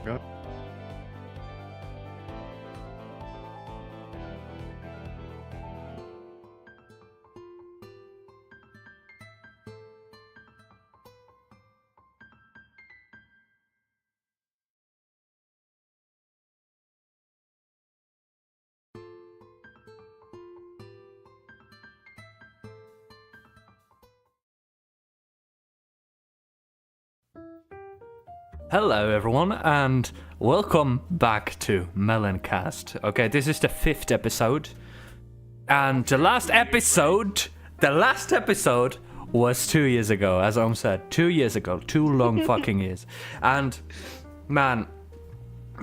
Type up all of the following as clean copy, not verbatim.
Go. Hello everyone and welcome back to Melon Cast. Okay, this is the 5th episode. And the last episode was 2 years ago, as Om said. 2 years ago. 2 long fucking years. And man,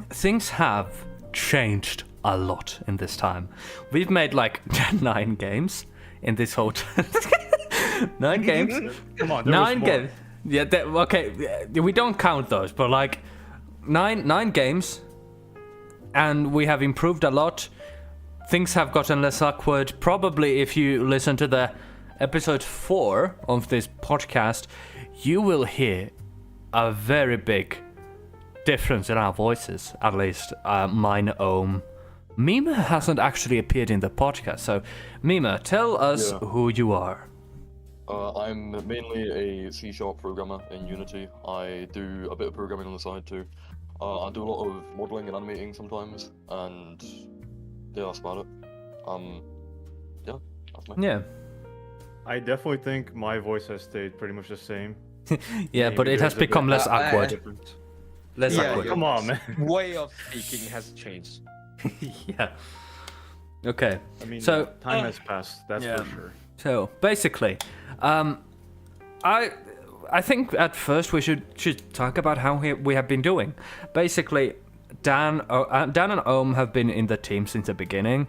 things have changed a lot in this time. We've made like 9 games in this whole time. 9 games? Come on, 9 games. Yeah, okay, we don't count those, but like nine games, and we have improved a lot. Things have gotten less awkward. Probably if you listen to the episode 4 of this podcast, you will hear a very big difference in our voices, at least mine, Ohm. Mima hasn't actually appeared in the podcast, so Mima, tell us who you are. I'm mainly a C# programmer in Unity. I do a bit of programming on the side too. I do a lot of modeling and animating sometimes, and yeah, that's about it. Yeah, that's me. Yeah. I definitely think my voice has stayed pretty much the same. Yeah, but it has become less awkward. Less awkward. Come on, man. Way of speaking has changed. Yeah. Okay. I mean, So time has passed. That's for sure. So basically, I think at first we should talk about how we have been doing. Basically, Dan and Ohm have been in the team since the beginning.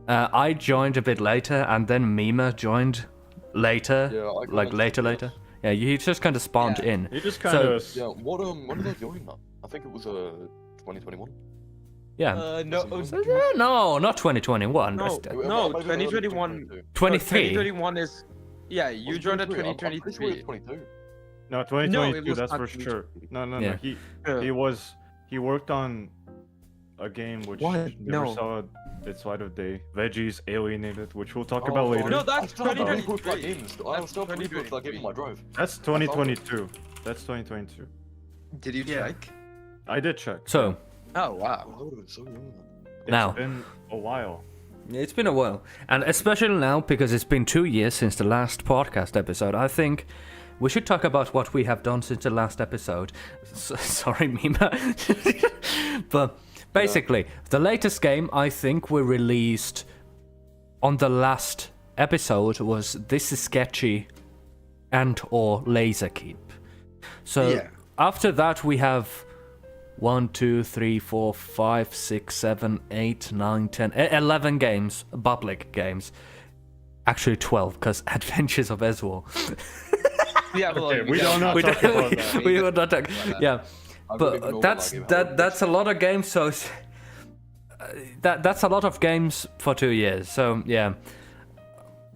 I joined a bit later, and then Mima joined later. Yeah, I got like into later. it, Yeah, you just kind of spawned in. You just kind of. Yeah, when did I join that? I think it was 2021. Yeah. No, not 2021. No, 2021. 23. 2021 is. Yeah, you joined at I'm pretty sure 2023. it's 22. No, 2022. it was That's not for sure. No. Yeah. He worked on a game which What? never No. saw its light of day. Veggies Alienated, which we'll talk about later. No, that's I still have proof of that 2023. game. I still have proof of that game on my drive. That's 2022. That's 2022. Did you check? I did check. So Oh wow. Oh, I would have been so young then. It's Now. been a while. it's been a while, and especially now because it's been 2 years since the last podcast episode. I think we should talk about what we have done since the last episode. Sorry, Mima. But basically, the latest game I think we released on the last episode was This Is Sketchy and/or Laser Keep. So after that we have 1, 2, 3, 4, 5, 6, 7, 8, 9, 10, 11 games, public games. Actually 12, because Adventures of Ezwar. Yeah, well, Okay, we don't know. we Talk about don't, that. we will not talk. Yeah, I don't even know but what that's that game that's a lot of games. So that's a lot of games for 2 years. So yeah.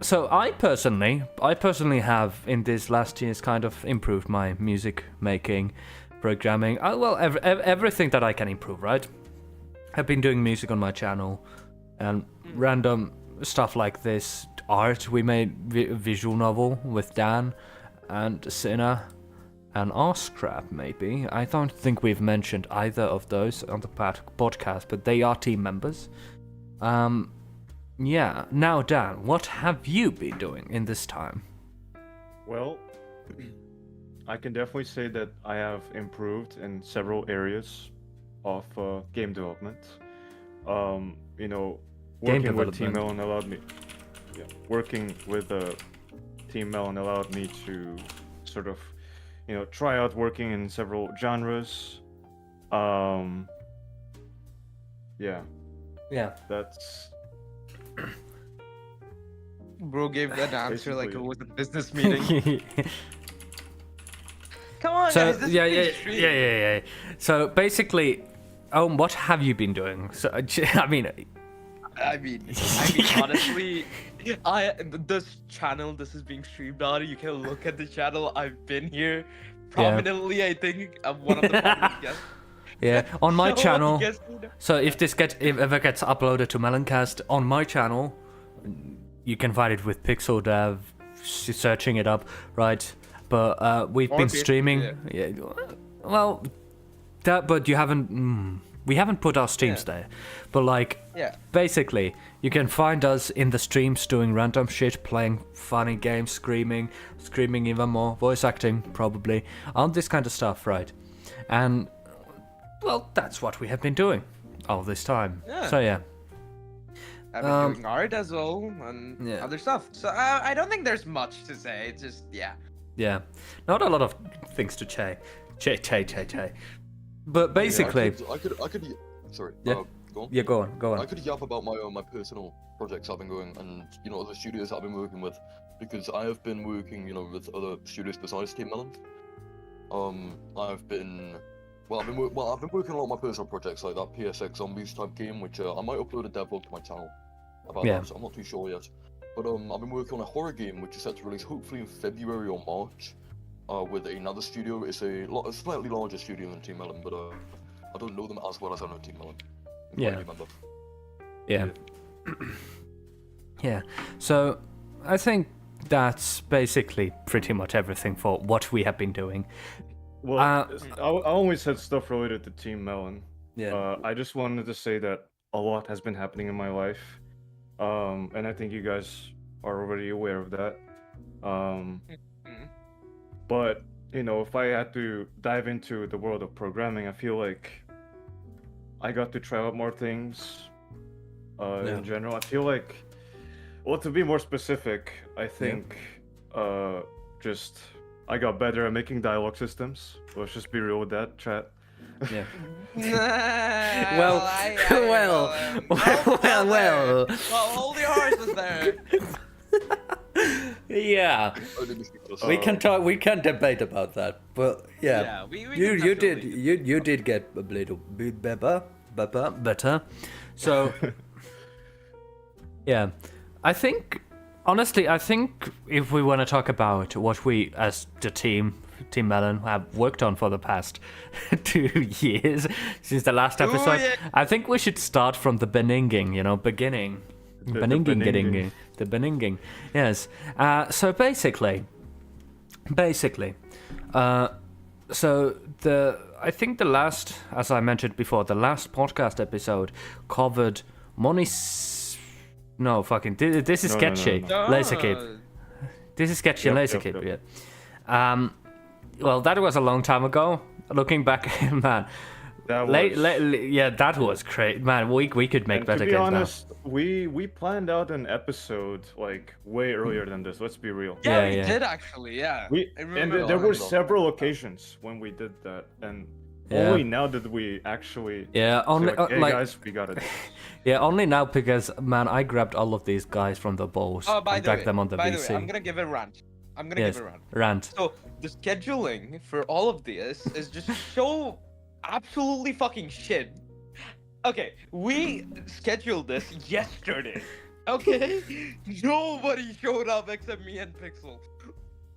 So I personally have in this last years kind of improved my music making, programming. Well, everything that I can improve. Right. I've been doing music on my channel, and random stuff like this. Art. We made visual novel with Dan and Sinner and Arscrap, maybe. I don't think we've mentioned either of those on the podcast, but they are team members. Yeah. Now, Dan, what have you been doing in this time? Well, I can definitely say that I have improved in several areas of game development. You know, working with Team Melon allowed me. Yeah, working with Team Melon allowed me to sort of, you know, try out working in several genres. Yeah, that's. Bro gave that answer like it Basically. was a business meeting. Come on, So guys. This yeah. is pretty stream. So basically, what have you been doing? So I mean, honestly, this channel, this is being streamed on. You can look at the channel. I've been here prominently. I think I'm one of the prominent guests. Yeah, on my So, channel. yes, you know. So if if ever gets uploaded to Melon Cast on my channel, you can find it with Pxl Dev, searching it up, right? But we've been Okay, streaming. yeah. Yeah, well, but you haven't. We haven't put our streams there, but like, Yeah. basically, you can find us in the streams doing random shit, playing funny games, screaming even more, voice acting probably, all this kind of stuff, right? And well, that's what we have been doing all this time. Yeah. So yeah. I've been doing art as well and Yeah. other stuff. So I don't think there's much to say. It's just Yeah, not a lot of things to say. But basically, I could. Sorry. Yeah. Go on. yeah, go on. I could yap about my personal projects I've been going and other studios I've been working with, because I have been working with other studios besides Team Melon. I've been working on a lot of my personal projects like that PSX Zombies type game, which I might upload a devlog to my channel about Yeah. that. So I'm not too sure yet. But I've been working on a horror game which is set to release hopefully in February or March. With another studio. It's a slightly larger studio than Team Melon, but I don't know them as well as I know Team Melon. I'm Yeah. quite a new member. Yeah. Yeah. So I think that's basically pretty much everything for what we have been doing. Well, I only said stuff related to Team Melon. Yeah. I just wanted to say that a lot has been happening in my life, and I think you guys are already aware of that. But if I had to dive into the world of programming, I feel like I got to try out more things. In general, I feel like, well, to be more specific, I think just I got better at making dialogue systems. Let's just be real with that, chat. Yeah. well, Well. Well, hold your horses there. Yeah. We can talk. We can debate about that, but yeah. we You can you did get a little bit better. So yeah, I think honestly, if we want to talk about what we as the Team Melon have worked on for the past 2 years since the last episode, yeah. I think we should start from the beginning. The beninging. Yes. So basically, I think the last, as I mentioned before, the last podcast episode covered this is sketchy. No. Laser Keep. This is sketchy and Laser Keep. Yep. Yeah. Well, that was a long time ago. Looking back, man. That was... that was great, man. We could make better games. To be games honest, we planned out an episode like way earlier than this. Let's be real. Yeah, we did actually. Yeah. There were several occasions when we did that, and only now did we actually. Yeah, only hey guys, we got it. Yeah, only now because man, I grabbed all of these guys from the balls and dragged them on the VC. I'm gonna give it a rant. Rant. So the scheduling for all of this is just so absolutely fucking shit. Okay, we scheduled this yesterday. Okay, nobody showed up except me and Pxl.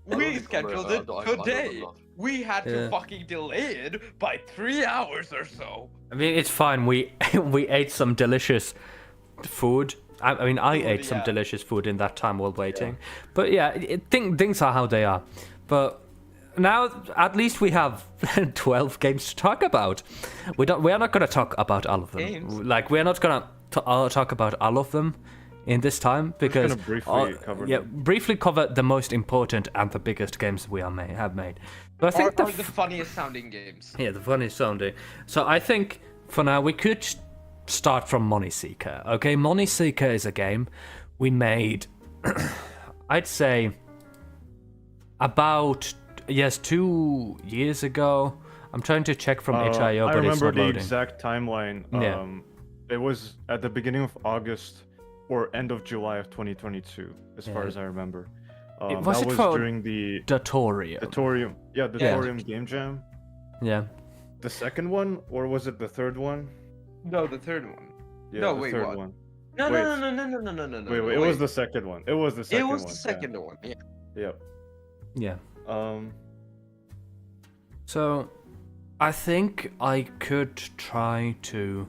We scheduled it today. We had to fucking delay it by 3 hours or so. I mean, it's fine. We ate some delicious food. I ate some delicious food in that time while waiting. But yeah, things are how they are. But now at least we have 12 games to talk about. We are not gonna talk about all of them. Games? Like we're not gonna talk about all of them in this time because briefly cover the most important and the biggest games we have made. But I think the funniest sounding games. Yeah, the funniest sounding. So I think for now we could start from Money Seeker. Okay, Money Seeker is a game we made. I'd say about 2 years ago. I'm trying to check from itch.io, but it's not loading. I remember the exact timeline. It was at the beginning of August or end of July of 2022, as far as I remember. Was that it was during the Datorium? Datorium Game Jam. Yeah. The second one, or was it the third one? No, the third one. Yeah, no, the wait, third what? one. No. Wait, it was the second one. It was the second one. It was the second one. Yeah. Yep. Yeah. Um. So, I think I could try to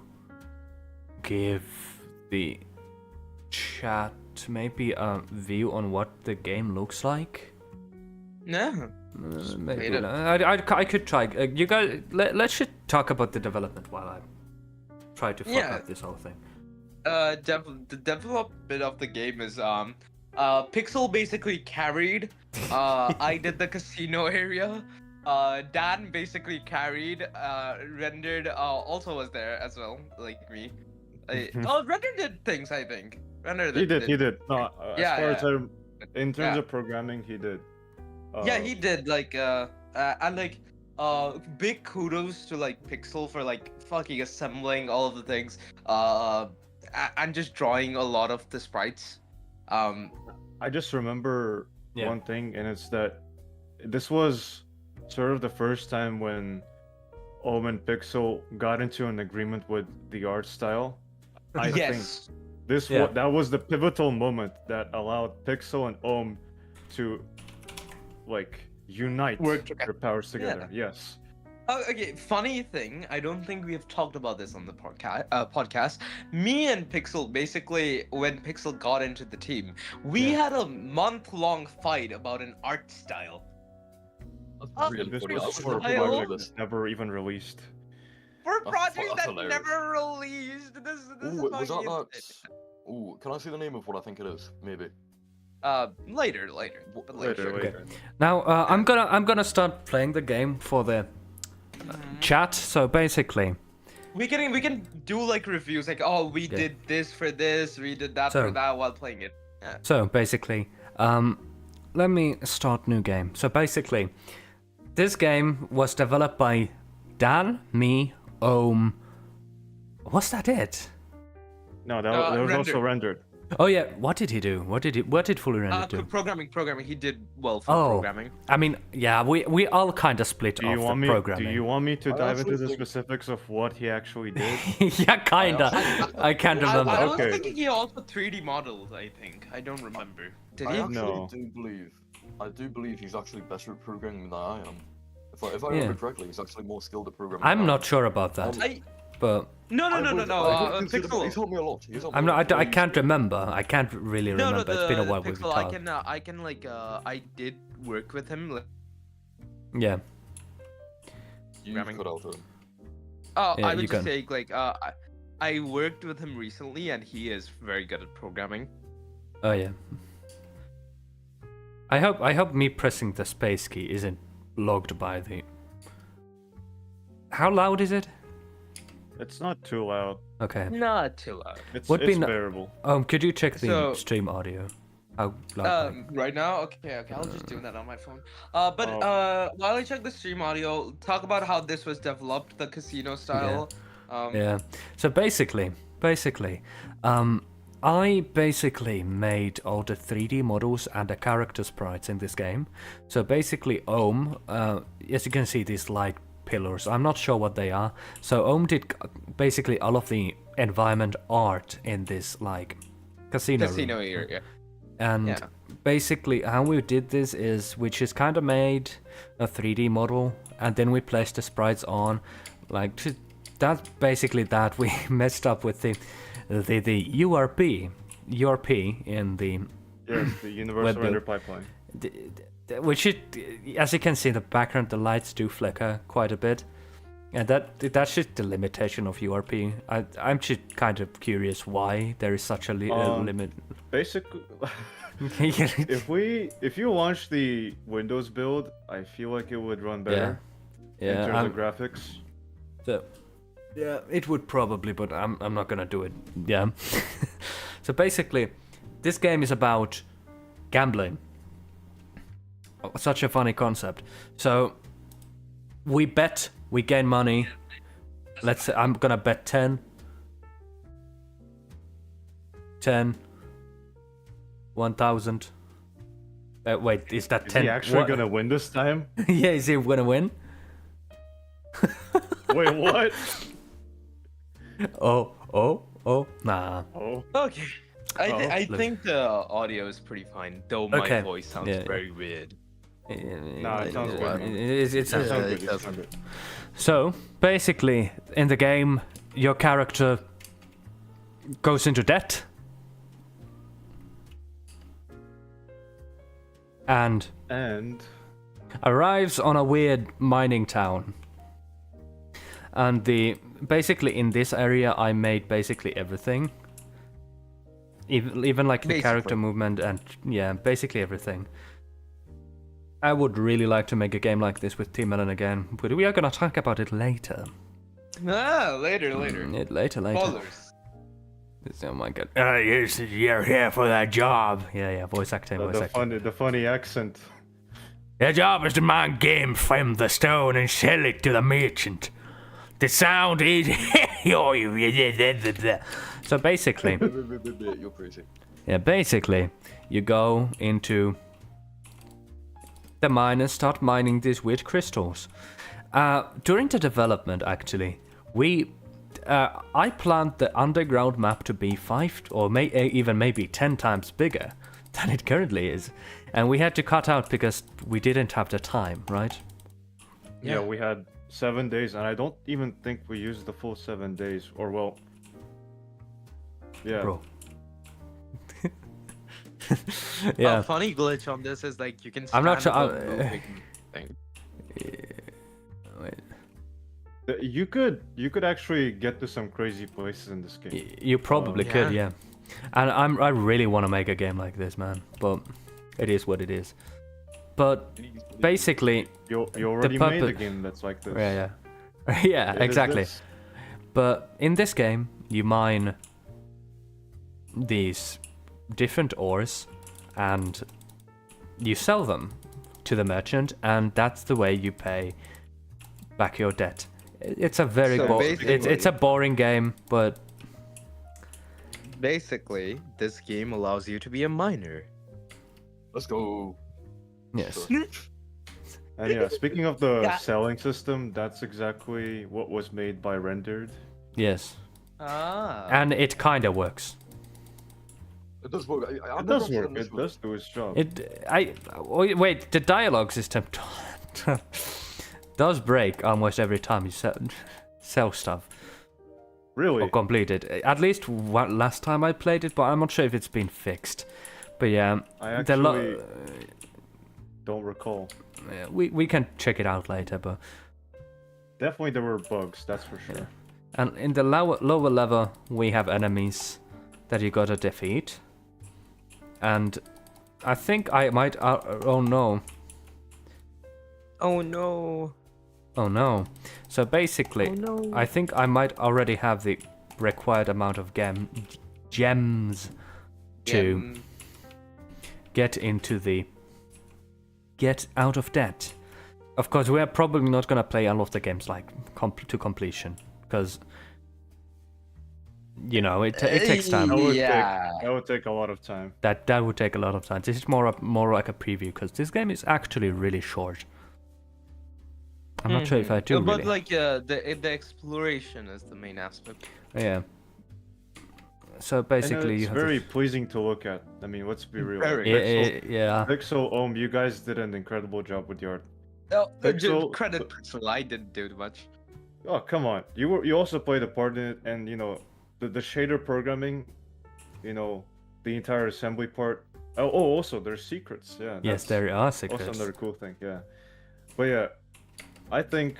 give the chat maybe a view on what the game looks like. No. Maybe Wait not. I could try. You guys, let's just talk about the development while I try to fuck up this whole thing. The develop bit of the game is Pxl basically carried. I did the casino area. Dan basically carried. Rendered also was there as well, like me. Render did things, I think. Render He did. No, Yeah, as far yeah. as in terms Yeah. of programming, he did. Yeah, he did. Like, and like, big kudos to like Pxl for like fucking assembling all of the things. And just drawing a lot of the sprites. I just remember Yeah. one thing, and it's that this was sort of the first time when and Pxl got into an agreement with the art style. I think Yes. that was the pivotal moment that allowed Pxl and to like unite Work together. their powers together. Yes. Oh, okay, funny thing, I don't think we have talked about this on the podcast. Me and Pxl, basically, when Pxl got into the team, we had a month-long fight about an art style. That's really This funny. was I was for a never aware project of this. that's never even released. For a That's project that hilarious. never released! This is Ooh, was that fucking that? insane. Ooh, can I see the name of what I think it is? Maybe. Later. But later. Later. Now I'm gonna start playing the game for the chat. So basically, We can do like reviews, like, oh, we did this for this, we did that for that while playing it. let me start new game. So basically, this game was developed by Dan, me, Was that it? No, that was also rendered. Oh yeah, what did he do? What did Fully Render do? Programming. He did well for Oh, programming. I mean, yeah, we all kind of split off the programming. Do you want me to dive into actually the think- specifics of what he actually did? Yeah, kinda. I can't remember. I was Okay. thinking he also 3D modeled, I think. I don't remember. Did I he? actually No. I do believe he's actually better at programming than I am. If I Yeah. remember correctly, he's actually more skilled at programming. I'm than I not sure about that, but No. am. I would consider- Pxl. He's helped me a lot. He's helped me I'm a lot. not. I can't remember. I can't really remember. It's been a while we've Pxl, talked. I can like I did work with him. Like, Yeah. You programming. cut out him. Yeah, I you would can. just say like I worked with him recently, and he is very good at programming. Oh yeah. I hope me pressing the space key isn't logged by the. How loud is it? It's not too loud. Okay. Not too loud. It's Would be it's no- bearable. Could you check the So- stream audio? How loud? Right now, okay, I'll just do that on my phone. But Oh. while I check the stream audio, talk about how this was developed, the casino style. Yeah. So basically, I basically made all the 3D models and the character sprites in this game. So basically, as you can see, these light pillars. I'm not sure what they are. So did basically all of the environment art in this like casino room. area. And Yeah. basically, how we did this is we just kind of made a 3D model, and then we placed the sprites on. Like that's basically that. We messed up with the URP in the Yes, the universal build. render pipeline. which as you can see in the background, the lights do flicker quite a bit, and that's just the limitation of URP. I'm just kind of curious why there is such a limit. Basically, if you launch the Windows build, I feel like it would run better in terms of graphics. So, yeah, it would probably, but I'm not gonna do it. Yeah. So basically, this game is about gambling. Oh, such a funny concept. So we bet, we gain money. Let's say I'm gonna bet 10, 1,000. Wait, is that 10? Is he actually what? gonna win this time? Yeah, is he gonna win? Wait, what? Oh, nah. Oh, Okay. I Look. think the audio is pretty fine, though my Okay, voice sounds yeah. very weird. Nah, it sounds good. man. It sounds Sounds good. good, it sounds good. So, basically, in the game, your character goes into debt. And arrives on a weird mining town. And basically in this area I made basically everything. Even like the character movement and yeah, basically everything. I would really like to make a game like this with Team Melon again, but we are gonna talk about it later. Later. Later. Ballers. Oh my god. You're here for that job. Yeah, voice acting. The funny accent. Your job is to mine game from the stone and sell it to the merchant. The sound is... So basically... You're crazy. Yeah, basically, you go into the mine and start mining these weird crystals. During the development, actually, I planned the underground map to be 5 or even maybe 10 times bigger than it currently is. And we had to cut out because we didn't have the time, right? Yeah, we had 7 days, and I don't even think we used the full 7 days. Or well, yeah. Bro. Yeah. A funny glitch on this is like you can. I'm not sure. Thing. Wait. You could actually get to some crazy places in this game. You probably could, yeah. And I really want to make a game like this, man. But it is what it is. But basically, you already made a game that's like this. Yeah. Yeah, exactly. But in this game, you mine these different ores and you sell them to the merchant, and that's the way you pay back your debt. It's a very it's a boring game, but basically this game allows you to be a miner. Let's go. yes. And yeah, speaking of the selling system, that's exactly what was made by Rendered. Yes. Ah. And it kind of works. It does work. It does work. It does do its job. Wait, the dialogue system does break almost every time you sell stuff. Really? Or complete it. At least last time I played it, but I'm not sure if it's been fixed. But yeah, I actually don't recall. Yeah, we can check it out later, but definitely there were bugs, that's for sure. Yeah. And in the lower level, we have enemies that you gotta defeat. And I think I might... oh no. Oh no. Oh no. So basically, I think I might already have the required amount of gems to get out of debt. Of course, we are probably not gonna play all of the games like to completion, because you know it takes time. That would take a lot of time. That would take a lot of time. This is more like a preview, because this game is actually really short. I'm not sure if I do. But really. like the exploration is the main aspect. Yeah. So basically, it's very pleasing to look at. I mean, let's be real. Yeah. Pxl, you guys did an incredible job with the art. Oh, Pxl, credit Pxl, I didn't do much. Oh come on, you also played a part in it, and you know the shader programming, you know the entire assembly part. Oh, also there's secrets. Yeah. Yes, there are secrets. Also another cool thing. Yeah. But yeah, I think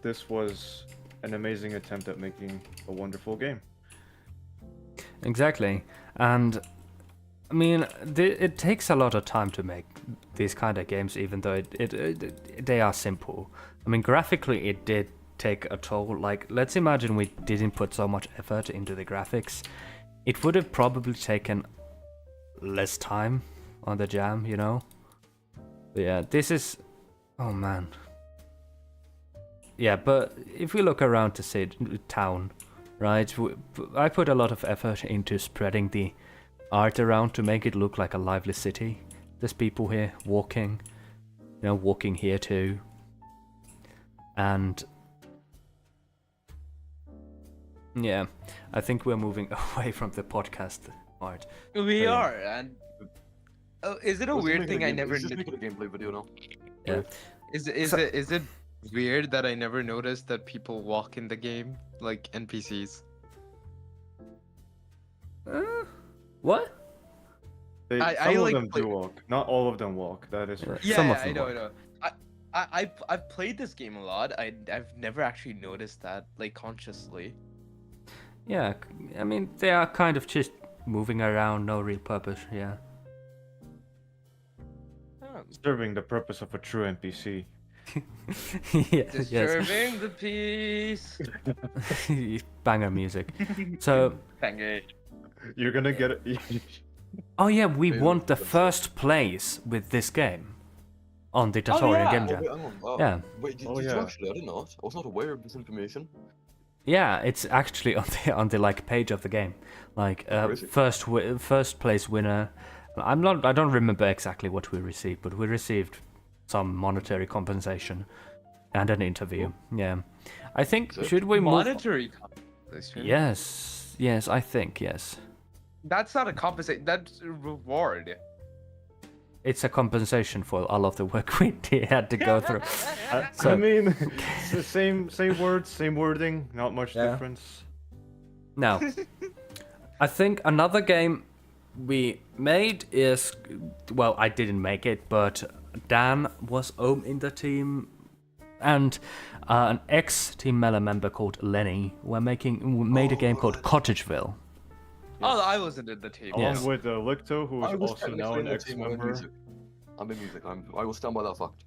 this was an amazing attempt at making a wonderful game. Exactly, and I mean, it takes a lot of time to make these kind of games, even though they are simple. I mean, graphically, it did take a toll. Like, let's imagine we didn't put so much effort into the graphics. It would have probably taken less time on the jam, you know? But yeah, this is... Oh, man. Yeah, but if we look around the town, right? I put a lot of effort into spreading the art around to make it look like a lively city. There's people here walking, you know, walking here too. And yeah, I think we're moving away from the podcast art. We are, and is it a weird thing I never Just did? making a gameplay video now. Yeah. Is So- it weird that I never noticed that people walk in the game like NPCs? What? I Some of like them play- do walk. Not all of them walk. That is for Yeah. sure. Yeah, Some yeah, of them I know, work. I know. I've played this game a lot. I've never actually noticed that like consciously. Yeah, I mean, they are kind of just moving around, no real purpose, yeah. Serving the purpose of a true NPC. Yes. Disturbing the peace. Banger music. So, Bang it. You're gonna get it. oh yeah, we Yeah, won the that's it. first place with this game on the tutorial yeah. game Oh, jam. wait, hang on. Yeah. Wait, did, Oh, did yeah. you actually? I did not. I was not aware of this information. Yeah, it's actually on the like page of the game, like Crazy. first place winner. I don't remember exactly what we received, but we received some monetary compensation and an interview. Yeah, I think So- should we move? Monetary compensation. Yes, I think yes. That's not a compensation. That's a reward. It's a compensation for all of the work we had to go through. I So- mean, it's the same words, same wording, not much Yeah. difference. Now, I think another game we made is, well, I didn't make it, but Dan was in the team, and an ex-Team Melon member called Lenny made a game called Cottageville. Oh, I wasn't in the team. Along Yes. with Licto, who I is was also technically now in an the team, I'm in ex-member. music. I'm in music. I will stand by that fact.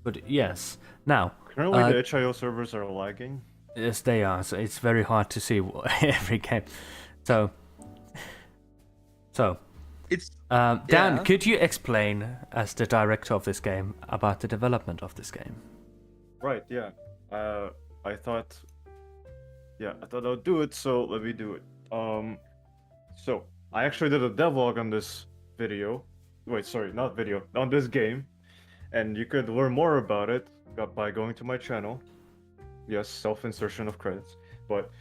But yes, now, Currently, the HIO servers are lagging. yes, they are, so it's very hard to see every game. So, It's Dan, Yeah. could you explain, as the director of this game, about the development of this game? Right, yeah. I thought I'll do it, so let me do it. So I actually did a devlog on this video. Wait, sorry, not video, on this game, and you could learn more about it by going to my channel. Yes, self-insertion of credits, but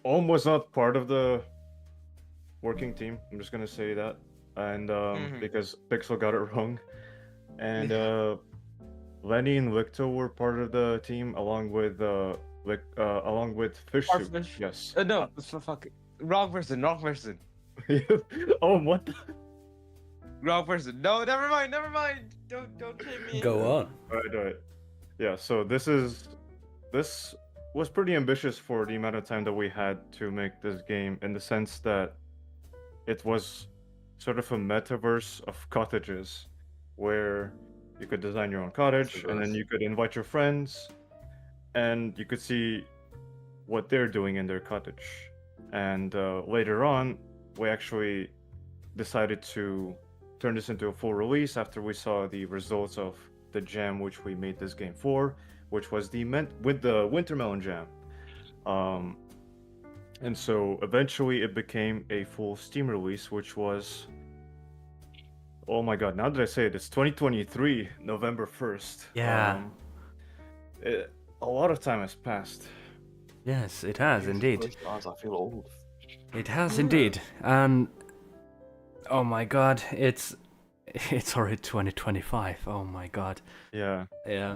Omm was not part of the working team. I'm just gonna say that, and because Pxl got it wrong, and Lenny and Licto were part of the team along with Fish Soup. Farfish. Yes. no, fuck. Wrong person. Oh, what? Wrong person. No, never mind. Don't shame me. on. Alright. Yeah. So this was pretty ambitious for the amount of time that we had to make this game, in the sense that it was sort of a metaverse of cottages, where you could design your own cottage, and then you could invite your friends, and you could see what they're doing in their cottage. And later on, we actually decided to turn this into a full release after we saw the results of the jam which we made this game for, which was with the Winter Melon Jam. And so eventually it became a full Steam release, which was, oh my god, now that I say it, it's 2023, November 1st. Yeah. A lot of time has passed. Yes, it has indeed. Christ, I feel old. It has indeed, and oh my god, it's already 2025. Oh my god. Yeah. Yeah.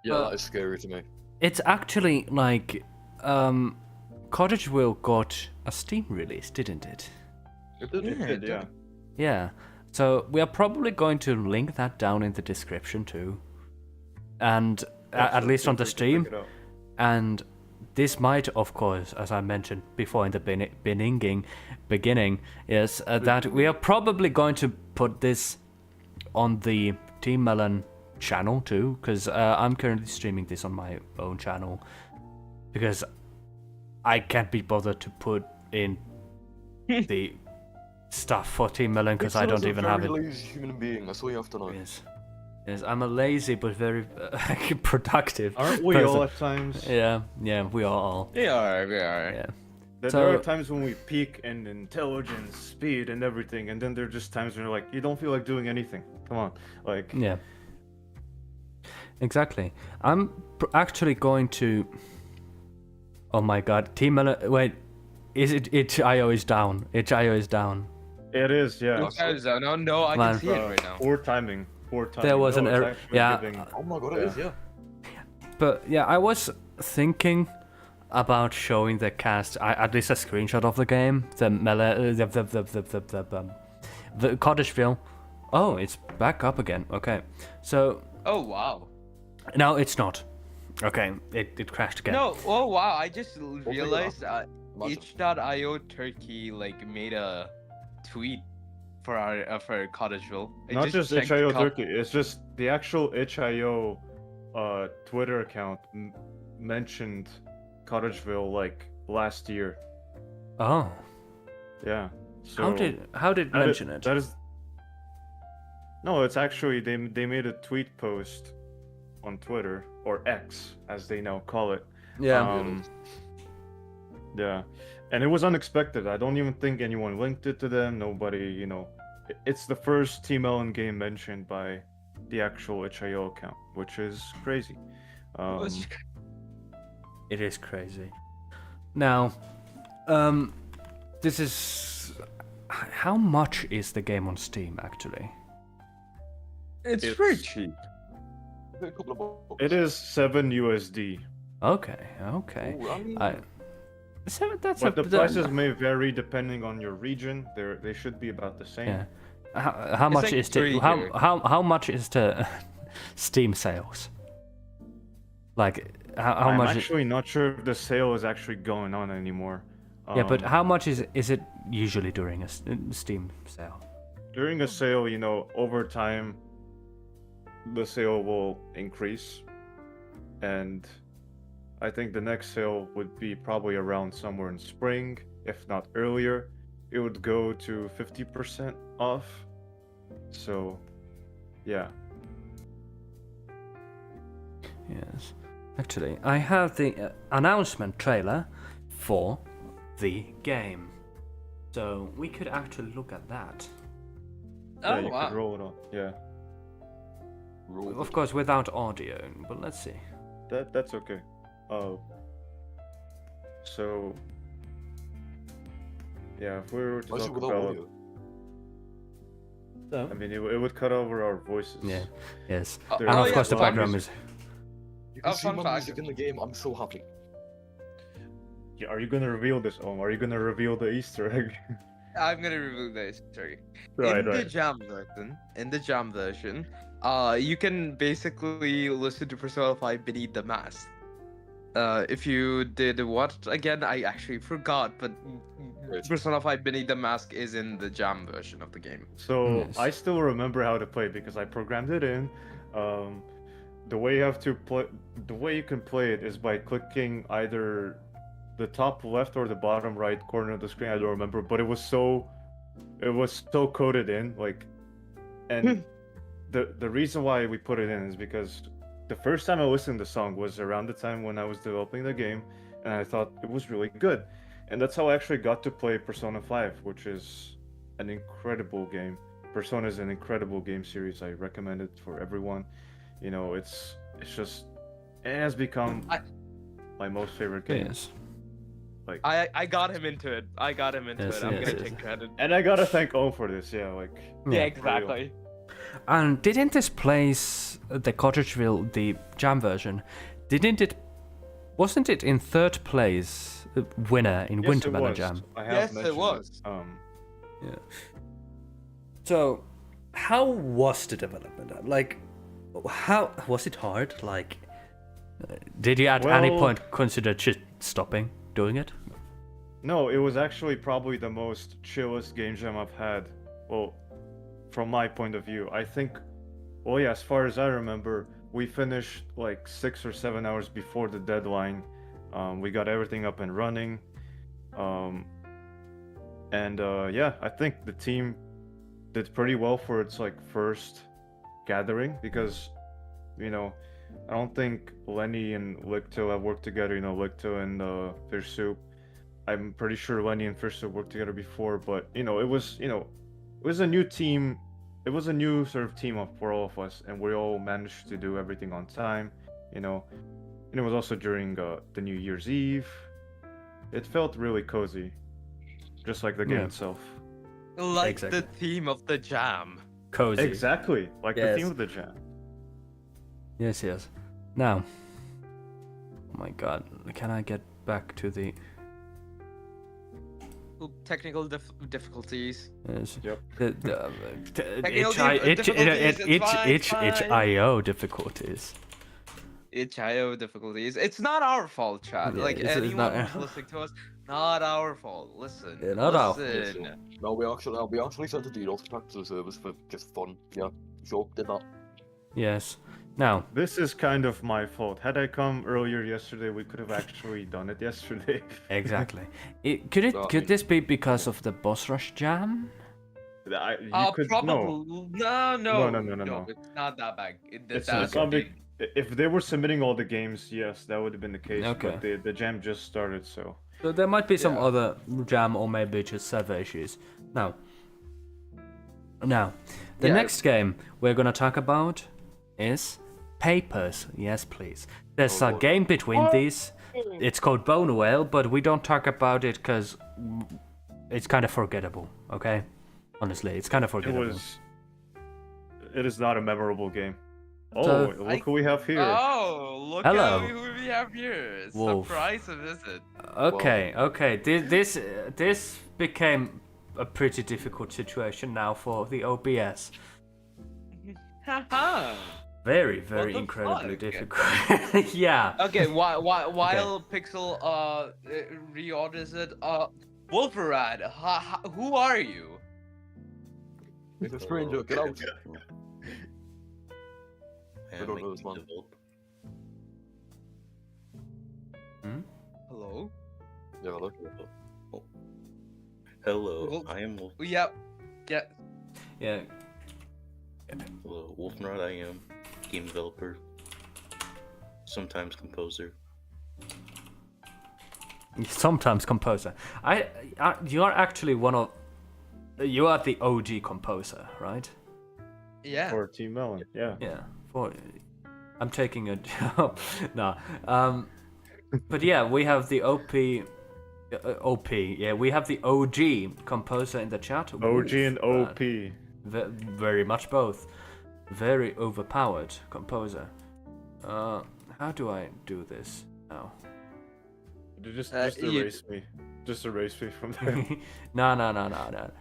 Yeah, Well- that is scary to me. It's actually like Cottageville got a Steam release, didn't it? It did. It did, yeah. Yeah. So we are probably going to link that down in the description too, and at least on the stream. Check it out. And this might, of course, as I mentioned before in the beginning, is that we are probably going to put this on the Team Melon channel too, because I'm currently streaming this on my own channel, because I can't be bothered to put in the stuff for Team Melon, because I don't even have it. You're a very lazy human being. That's all you have to know. Yes, I'm a lazy but very productive. Aren't we person. all at times? Yeah, we are all. We are. Yeah. There are times when we peak in intelligence, speed, and everything, and then there are just times when you're like, you don't feel like doing anything. Come on, like. Yeah. Exactly. I'm actually going to. Oh my god, Team Melon. Wait, is it? IO is down. IO is down. It is, yeah. Luca Zono? No, I Man. can see it right now. Poor timing. Poor timing. There was No, an it's error. actually Yeah, giving- Oh my god, it is, yeah. but yeah, I was thinking about showing the cast at least a screenshot of the game, the Cottageville. Oh, it's back up again. Okay, so Oh wow. no, it's not. Okay, it crashed again. No, oh wow, I just realized Imagine. itch.io Turkey like made a tweet for our for Cottageville. I Not just checked itch.io Cot- Turkey, it's just the actual itch.io Twitter account mentioned Cottageville like last year. Oh, Yeah. So how did that mention is- it? That is. No, it's actually they made a tweet post on Twitter, or X as they now call it. Yeah. Yeah, and it was unexpected. I don't even think anyone linked it to them. Nobody, it's the first Team Melon game mentioned by the actual itch.io account, which is crazy. It is crazy. Now, this is how much is the game on Steam actually? It's It's- pretty cheap. A couple of bucks. It is $7 USD, Okay. Ooh, I mean, So that's but a the prices may vary depending on your region. They should be about the same. Yeah. How It's much like is the free how, here. how much is the Steam sales? Like how I'm much? actually not sure if the sale is actually going on anymore. Yeah, but Um, how much is it usually during a Steam sale? during a sale, over time, the sale will increase, and I think the next sale would be probably around somewhere in spring, if not earlier. It would go to 50% off. So, yeah. Yes. Actually, I have the announcement trailer for the game. So we could actually look at that. Yeah, Oh you wow. could roll it on. Yeah, roll Of it. course, without audio, but let's see. that's okay. So, yeah, if we were to Why is it talk without about, audio? I mean, it would cut over our voices. Yeah. Yes. Oh, And There's of yeah, course, the a lot of background music. is. You can Oh, see fun my fact. music in the game. I'm so happy. Yeah, are you gonna reveal this, Om? Are you gonna reveal the Easter egg? I'm gonna remove this. Sorry. Right, in the right. jam version, you can basically listen to Persona 5 Beneath the Mask. If you did what again? I actually forgot, but Right. Persona 5 Beneath the Mask is in the jam version of the game. So Yes. I still remember how to play it because I programmed it in. The way you have to play, the way you can play it is by clicking either the top left or the bottom right corner of the screen. I don't remember, but it was so coded in, like, and the reason why we put it in is because the first time I listened to the song was around the time when I was developing the game, and I thought it was really good, and that's how I actually got to play Persona 5, which is an incredible game. Persona is an incredible game series. I recommend it for everyone. It's just, it has become my most favorite game. Yes. Like, I got him into it. I'm Yes, gonna yes, take yes. credit. and I gotta thank Om for this. Yeah, like, Yeah, Yeah. exactly. And didn't this place, the Cottageville, the jam version, wasn't it in third place, winner in yes, Winter it Melon was. Jam? I have Yes, it mentioned was. Yeah. So, how was the development? Like, how was it hard? Like, did you at any Well- point consider just stopping doing it? No, it was actually probably the most chillest game jam I've had. Well, from my point of view, I think. Well, yeah, as far as I remember, we finished like 6 or 7 hours before the deadline. We got everything up and running. Yeah, I think the team did pretty well for its like first gathering because, I don't think Lenny and Licto have worked together. Licto and Fish Soup. I'm pretty sure Lenny and Fish Soup worked together before, but it was a new team. It was a new sort of team up for all of us, and we all managed to do everything on time. And it was also during the New Year's Eve. It felt really cozy, just like the game Yeah. itself. Like Exactly. the theme of the jam. Cozy. Exactly, like the Yes. theme of the jam. Yes, yes. Now, oh my god, can I get back to the... Technical difficulties. Yes. Yep. Technical difficulties, it's fine, it's fine. HIO difficulties. itch.io difficulties. It's not our fault, chat. Yeah, like it's anyone not- who's listening to us, not our fault. Listen, Yeah, not our- Yeah, listen. sure. No, we actually sent a DDoS attack to the service for just fun. Yeah, sure, did that. Yes. Now, This is kind of my fault. Had I come earlier yesterday, we could have actually done it yesterday. exactly. No, Could this be because of the boss rush jam? You could Probably. no. No, it's not that bad. It's That's not big. big. If they were submitting all the games, yes, that would have been the case. Okay. But the jam just started, so. So there might be some Yeah. other jam or maybe just server issues. Now, the Yeah. next game we're gonna talk about is Papers. Yes, please. There's a Oh. game between these. It's called Bone Whale, but we don't talk about it because it's kind of forgettable. Okay, honestly, it's kind of It forgettable. was. It is not a memorable game. Oh, So- look who we have here. Oh, look Hello. at who we have here. Wolf. Surprise visit. Okay. This became a pretty difficult situation now for the OBS. Haha. Very, What very the incredibly fuck? difficult. Yeah. Okay, while Pxl reorders it, Wolferad, who are you? It's a stranger, get out. I don't am know a this one. developer. Hello? Yeah, look. Hello, Well- I am Yep. Yeah. Yeah. Wolfenrod. I am game developer, sometimes composer. Sometimes composer. You are actually one of. You are the OG composer, right? Yeah. For Team Melon, yeah. Yeah. I'm taking a job. No. But yeah, we have the OP. Yeah, we have the OG composer in the chat. OG and Wolf, OP. very much both. Very overpowered composer. How do I do this now? Just you- erase me. Just erase me from there. No.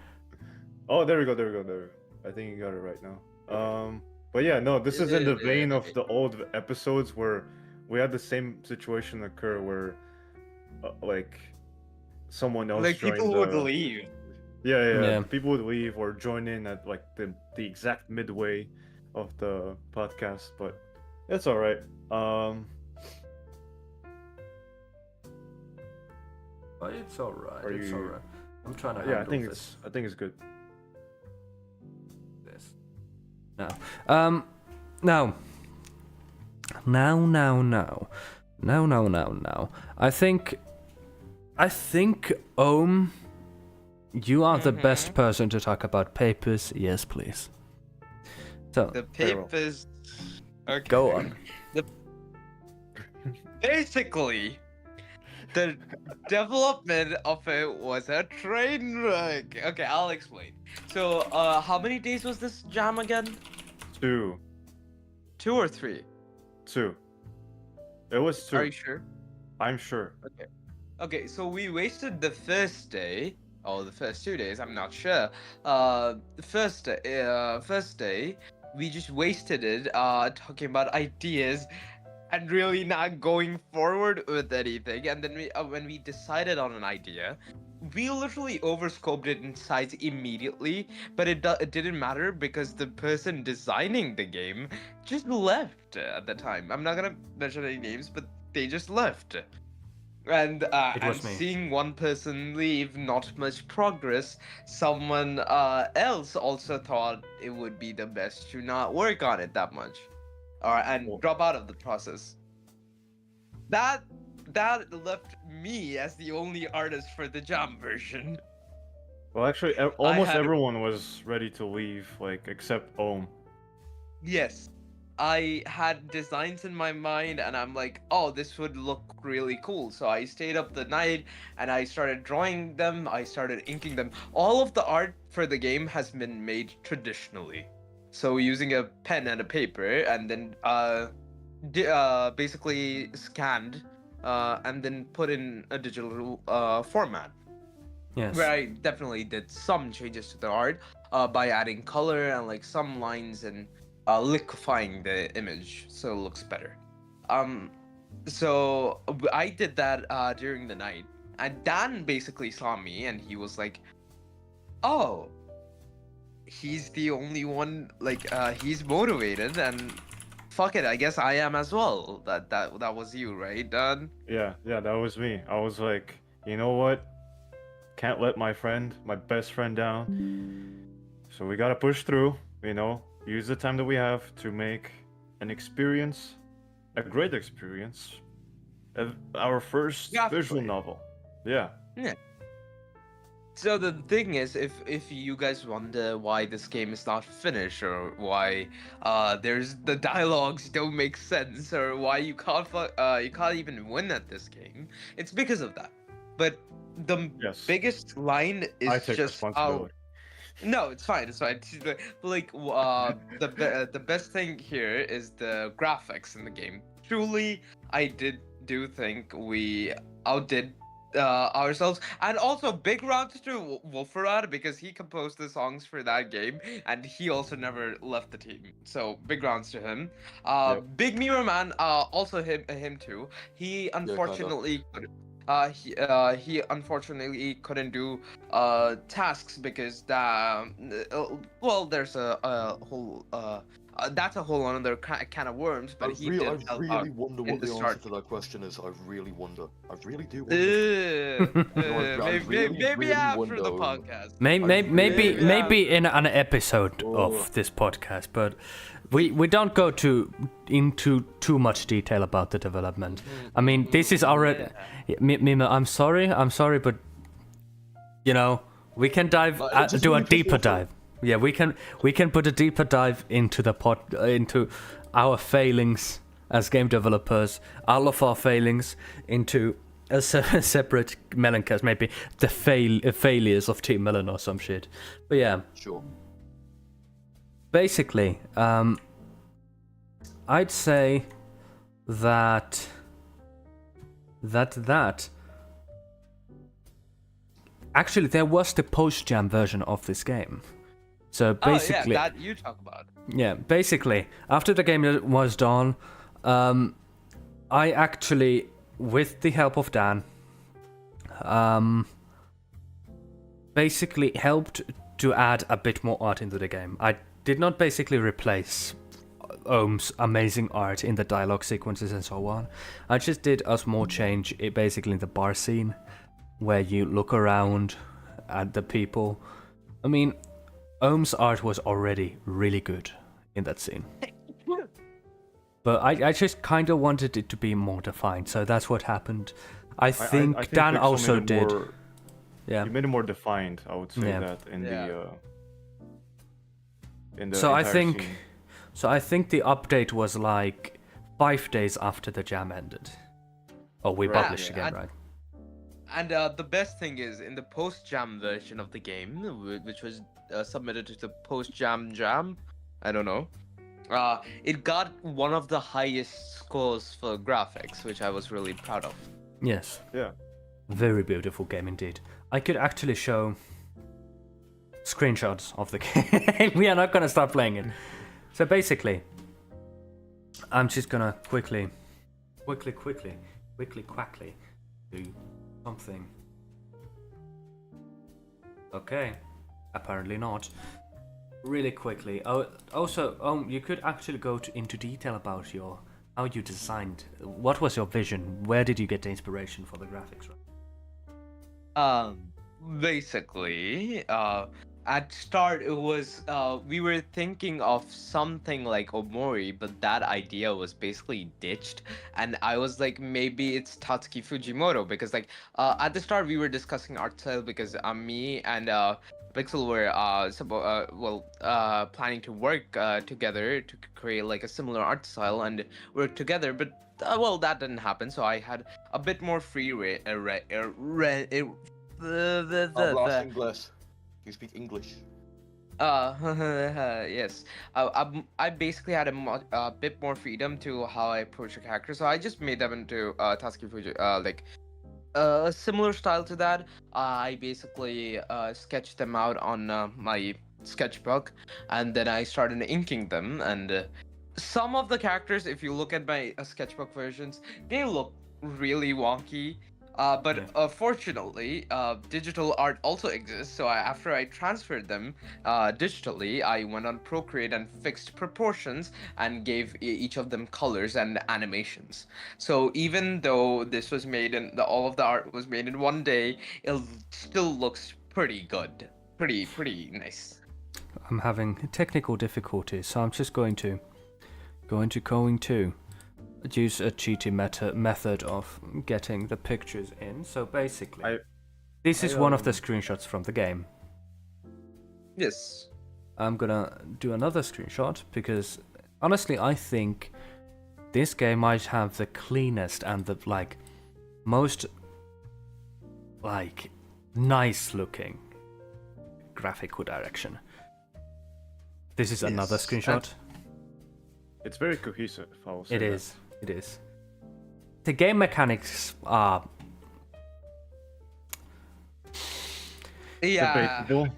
Oh, there we go. I think you got it right now. But yeah, no, this is in the vein of the old episodes where we had the same situation occur where, like, someone else Like joined people the... would leave. Yeah. Yeah. People would leave or join in at like the exact midway of the podcast, but it's all right. But it's alright. Are It's you- alright. I'm trying to Yeah, handle this. I think it's good. No. No. I think you are the best person to talk about papers. Yes, please. So The Very well. papers. Okay. go on. Basically, the development of it was a train wreck. Okay, I'll explain. So, how many days was this jam again? 2. 2 or 3? It was 2. Are you sure? I'm sure. Okay, so we wasted the first day, or the first 2 days, I'm not sure. The first day, we just wasted it talking about ideas and really not going forward with anything. And then when we decided on an idea, we literally overscoped it in size immediately, but it didn't matter because the person designing the game just left at the time. I'm not gonna mention any names, but they just left. And was me. seeing one person leave, not much progress. Someone else also thought it would be the best to not work on it that much, and Well- drop out of the process. That left me as the only artist for the jam version. Well, actually, almost had- everyone was ready to leave, like except Ohm. Yes. I had designs in my mind, and I'm like, oh, this would look really cool. So I stayed up the night and I started drawing them. I started inking them. All of the art for the game has been made traditionally. So using a pen and a paper, and then basically scanned, and then put in a digital format. Yes. Where I definitely did some changes to the art by adding color and like some lines and liquefying the image so it looks better. So I did that during the night, and Dan basically saw me and he was like, "Oh, he's the only one like he's motivated and." Fuck it, I guess I am as well. That was you, right, Dan? Yeah, that was me. I was like, you know what? Can't let my best friend down. So we gotta push through, use the time that we have to make a great experience, our first visual Graphically. novel. Yeah. So the thing is, if you guys wonder why this game is not finished, or why there's the dialogues don't make sense, or why you can't even win at this game, it's because of that. But the Yes. biggest line is I take just responsibility. No, it's fine. It's fine. Like the best thing here is the graphics in the game. Truly, I do think we outdid ourselves, and also big rounds to Wolferad because he composed the songs for that game, and he also never left the team. So big rounds to him. Yep. Big Mirror Man, also him too. He unfortunately he unfortunately couldn't do tasks because well, there's a whole that's a whole another can of worms, but he did I help really out wonder in what the the answer start. to that question is. I really wonder. I really do wonder. Maybe after the wonder. podcast. Maybe in an episode of this podcast, but we don't go into too much detail about the development. I mean, this is already Mima. I'm sorry, but we can do a deeper dive. Yeah, we can put a deeper dive into into our failings as game developers, all of our failings, into a separate Melon Cast, maybe the failures of Team Melon or some shit. But yeah, Sure. basically, I'd say that actually there was the post-jam version of this game. So basically, that you talk about. Yeah, basically, after the game was done, I actually, with the help of Dan, basically helped to add a bit more art into the game. I did not basically replace Ommtdh's amazing art in the dialogue sequences and so on. I just did a small change, basically in the bar scene, where you look around at the people. I mean, Ommtdh's art was already really good in that scene. But I just kind of wanted it to be more defined, so that's what happened. I think Dan Pxl also made it did. more- Yeah. You made it more defined, I would say Yeah. that in the So I entire think, scene. I think the update was like 5 days after the jam ended. Oh, we Right. published Yeah, again, right? And the best thing is, in the post-jam version of the game, which was submitted to the post-jam, I don't know, it got one of the highest scores for graphics, which I was really proud of. Yes. Yeah. Very beautiful game indeed. I could actually show screenshots of the game. We are not gonna start playing it. So basically, I'm just gonna quickly do something. Okay, apparently not. Really quickly. Oh, also, you could actually go into detail about how you designed. What was your vision? Where did you get the inspiration for the graphics? Basically, at start it was we were thinking of something like Omori, but that idea was basically ditched, and I was like, maybe it's Tatsuki Fujimoto, because like at the start we were discussing art style, because me and Pixel were planning to work together to create like a similar art style and work together, but well, that didn't happen, so I had a bit more free Blast English. You speak English. yes. I basically had a bit more freedom to how I approach a character, so I just made them into Tatsuki Fuji, like a similar style to that. I basically sketched them out on my sketchbook, and then I started inking them. And some of the characters, if you look at my sketchbook versions, they look really wonky. But fortunately, digital art also exists. So after I transferred them digitally, I went on Procreate and fixed proportions and gave each of them colors and animations. So even though this was made and all of the art was made in one day, it still looks pretty good, pretty nice. I'm having technical difficulties, so I'm just going to use a cheaty method of getting the pictures in. So basically, this is one of the screenshots from the game. Yes. I'm gonna do another screenshot because honestly, I think this game might have the cleanest and the most nice looking graphical direction. This is another screenshot. It's very cohesive, I will say. It is. It is. The game mechanics are debatable.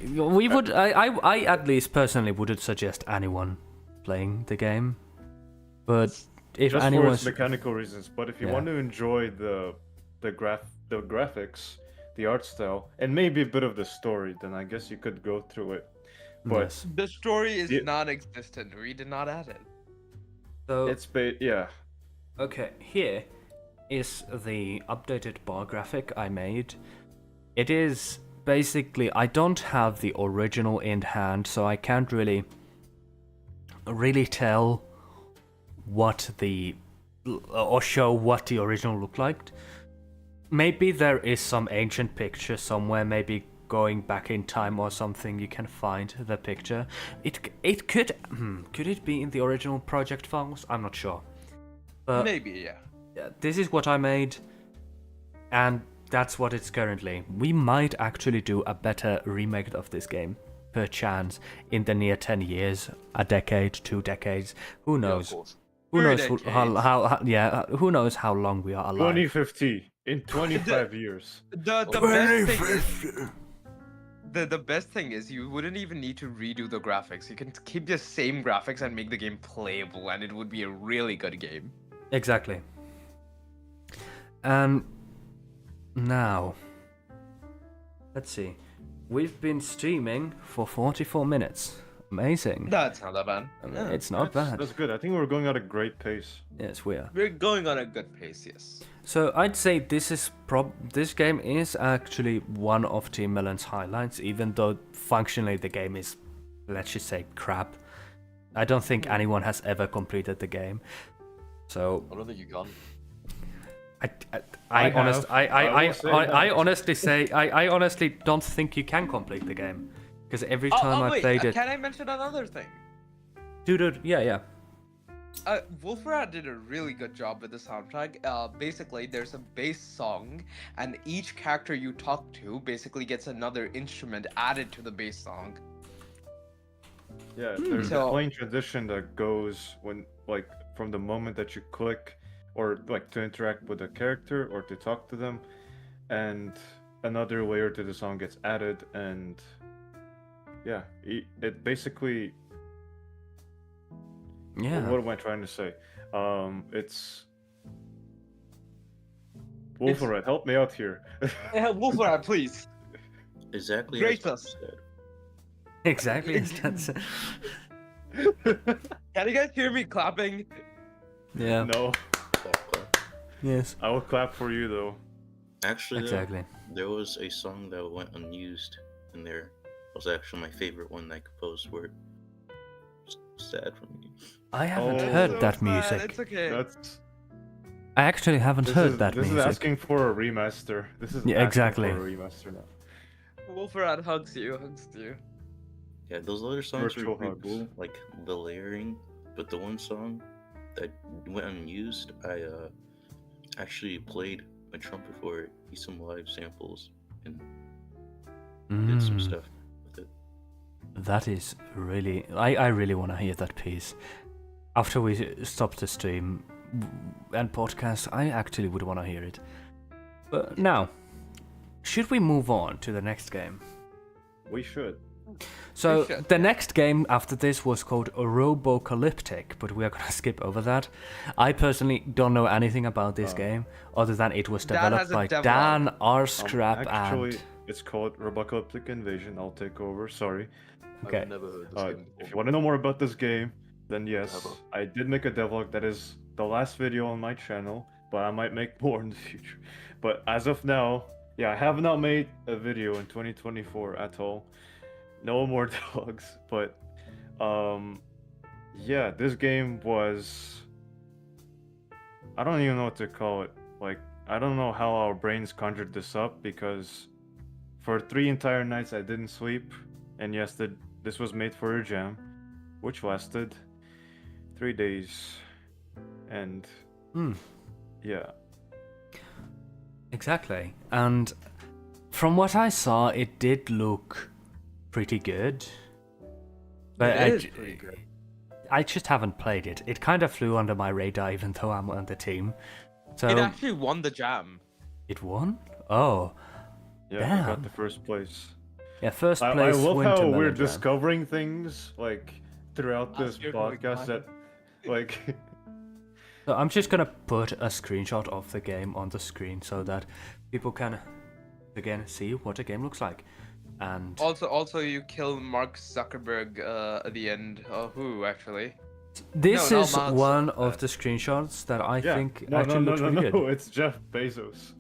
we would I at least personally wouldn't suggest anyone playing the game. But if Just for anyone's its mechanical reasons, but if you want to enjoy the graphics, the art style, and maybe a bit of the story, then I guess you could go through it. But yes. The story is non-existent. We did not add it. So it's okay, here is the updated bar graphic I made. It is basically, I don't have the original in hand, so I can't really tell what or show what the original looked like. Maybe there is some ancient picture somewhere, maybe going back in time or something, you can find the picture. It could it be in the original project files? I'm not sure. But maybe, yeah. This is what I made, and that's what it's currently. We might actually do a better remake of this game, perchance, in the near 10 years, a decade, 2 decades. Who knows? Who knows who knows how long we are alive? 2050, in 25 years. The best thing is, the best thing is you wouldn't even need to redo the graphics. You can keep the same graphics and make the game playable, and it would be a really good game. Exactly. And now, let's see. We've been streaming for 44 minutes. Amazing. That's not that bad. I mean, it's not bad. That's good. I think we're going at a great pace. Yes, we are. We're going on a good pace, yes. So I'd say this game is actually one of Team Melon's highlights, even though functionally the game is, let's just say, crap. I don't think anyone has ever completed the game. So I don't think you can. I honestly don't think you can complete the game, because every time I played it. Can I mention another thing? Dude, yeah. Wolfrat did a really good job with the soundtrack. Basically, there's a bass song, and each character you talk to basically gets another instrument added to the bass song. Yeah, there's a plain transition that goes when, from the moment that you click, or to interact with a character or to talk to them, and another layer to the song gets added, and yeah, it basically. Yeah. What am I trying to say? It's Wolfrat, help me out here. Wolfrat, please. Exactly. Great as us. said. Exactly. That's Can you guys hear me clapping? yeah. No, Yes. I will clap for you though. Actually, Exactly. there was a song that went unused in there, was actually my favorite one I composed for it. It's sad for me. I haven't Oh. heard So that sad, music. It's okay. That's I actually haven't heard that this music. is asking for a remaster. This is Yeah, asking exactly. for a remaster now. Wolferad hugs you. Yeah, those other songs were Virtual pretty hugs. cool, like the layering. But the one song that went unused, I actually played my trumpet for it, used some live samples, and did some Mm, stuff with it. that is really. I really want to hear that piece. After we stop the stream and podcast, I actually would want to hear it. But now, should we move on to the next game? We should. So We should, the next game after this was called Robocalyptic, but we are gonna skip over that. I personally don't know anything about this game other than it was Dan developed has a by devlog. Dan Arscrap Actually, and it's called Robocalyptic Invasion. I'll take over. Sorry. Okay. I've never heard this game If you before. want to know more about this game, then yes, Never. I did make a devlog. That is the last video on my channel, but I might make more in the future. But as of now, yeah, I have not made a video in 2024 at all. No more devlogs, but yeah, this game was, I don't even know what to call it. Like, I don't know how our brains conjured this up, because for 3 entire nights I didn't sleep, and yes, this was made for a jam, which lasted 3 days, and yeah. exactly. And from what I saw, it did look pretty good. But It I, is j- pretty good. I just haven't played it. It kind of flew under my radar, even though I'm on the team. So It actually won the jam. it won? Oh, Yeah, I Damn. got the first place. yeah. First I place. love went to how we're Melon Cast. discovering things like throughout this As you're going podcast by. that, like, So I'm just gonna put a screenshot of the game on the screen so that people can again see what the game looks like. And Also, you kill Mark Zuckerberg at the end. Who actually? this no, is Mark one Zuckerberg. of the screenshots that I yeah. think no, actually no, looks no, really no, good. it's Jeff Bezos.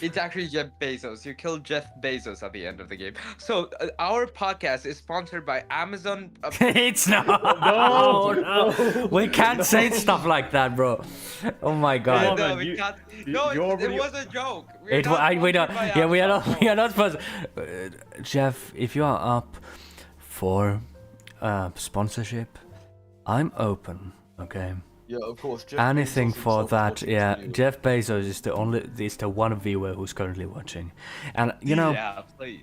It's actually Jeff Bezos. You killed Jeff Bezos at the end of the game. So our podcast is sponsored by Amazon. It's not. No, no. We can't say stuff like that, bro. Oh my god. man, no, we you- can't. you- No, you it already- was a joke. We're It, not we don't. sponsored by Yeah, we are Amazon, not. We are not supposed. Jeff, if you are up for sponsorship, I'm open. Okay. Yeah, of course. Jeff Anything Bezos for himself is that. watching Yeah. this video. Jeff Bezos is the one viewer who's currently watching, and you know. Yeah, please.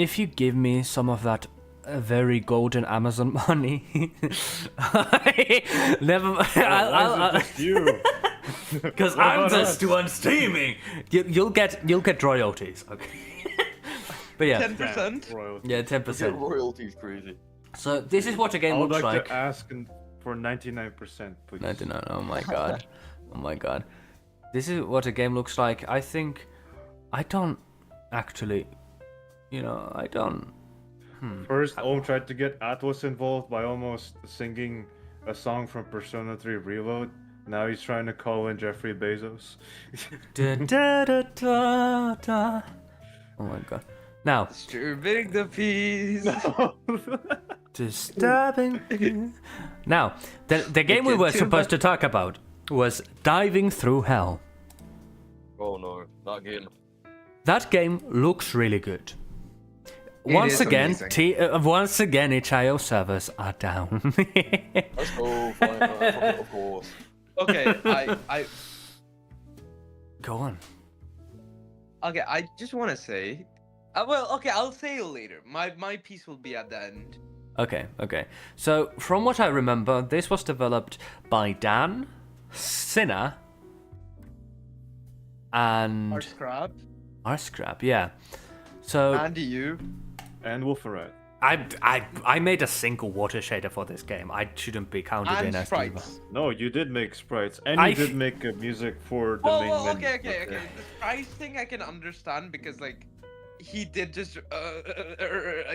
If you give me some of that very golden Amazon money, never. Why is it just you? Because What I'm about just us? one streaming. You'll get royalties. Okay. But yeah, 10%. Royalty. yeah, 10%. Get royalties crazy. So this is what the I game would looks like like. to ask for 99%, please. 99. Oh my god. Oh my god. This is what a game looks like. I think I don't actually, I don't. First, Ohm tried to get Atlas involved by almost singing a song from Persona 3 Reload. Now he's trying to call in Jeffrey Bezos. Da, da, da, da, da. Oh my god. Now, Disturbing the peace. disturbing. Now, the game we were supposed to talk about was Diving Through Hell. Oh no, that game. That game looks really good. Once is again, amazing. once again, itch.io servers are down. Let's go, fine, of course. Okay, I Go on. okay. I just want to say, okay, I'll say it later. My piece will be at the end. Okay. So, from what I remember, this was developed by Dan, Sinner, and Scrap. Arscrap. Yeah. So And you. And Wolferat. I made a single water shader for this game. I shouldn't be counted in And as sprites. No, you did make sprites, and I you did f- make music for the main Well, menu. okay. The price thing I can understand because like he did just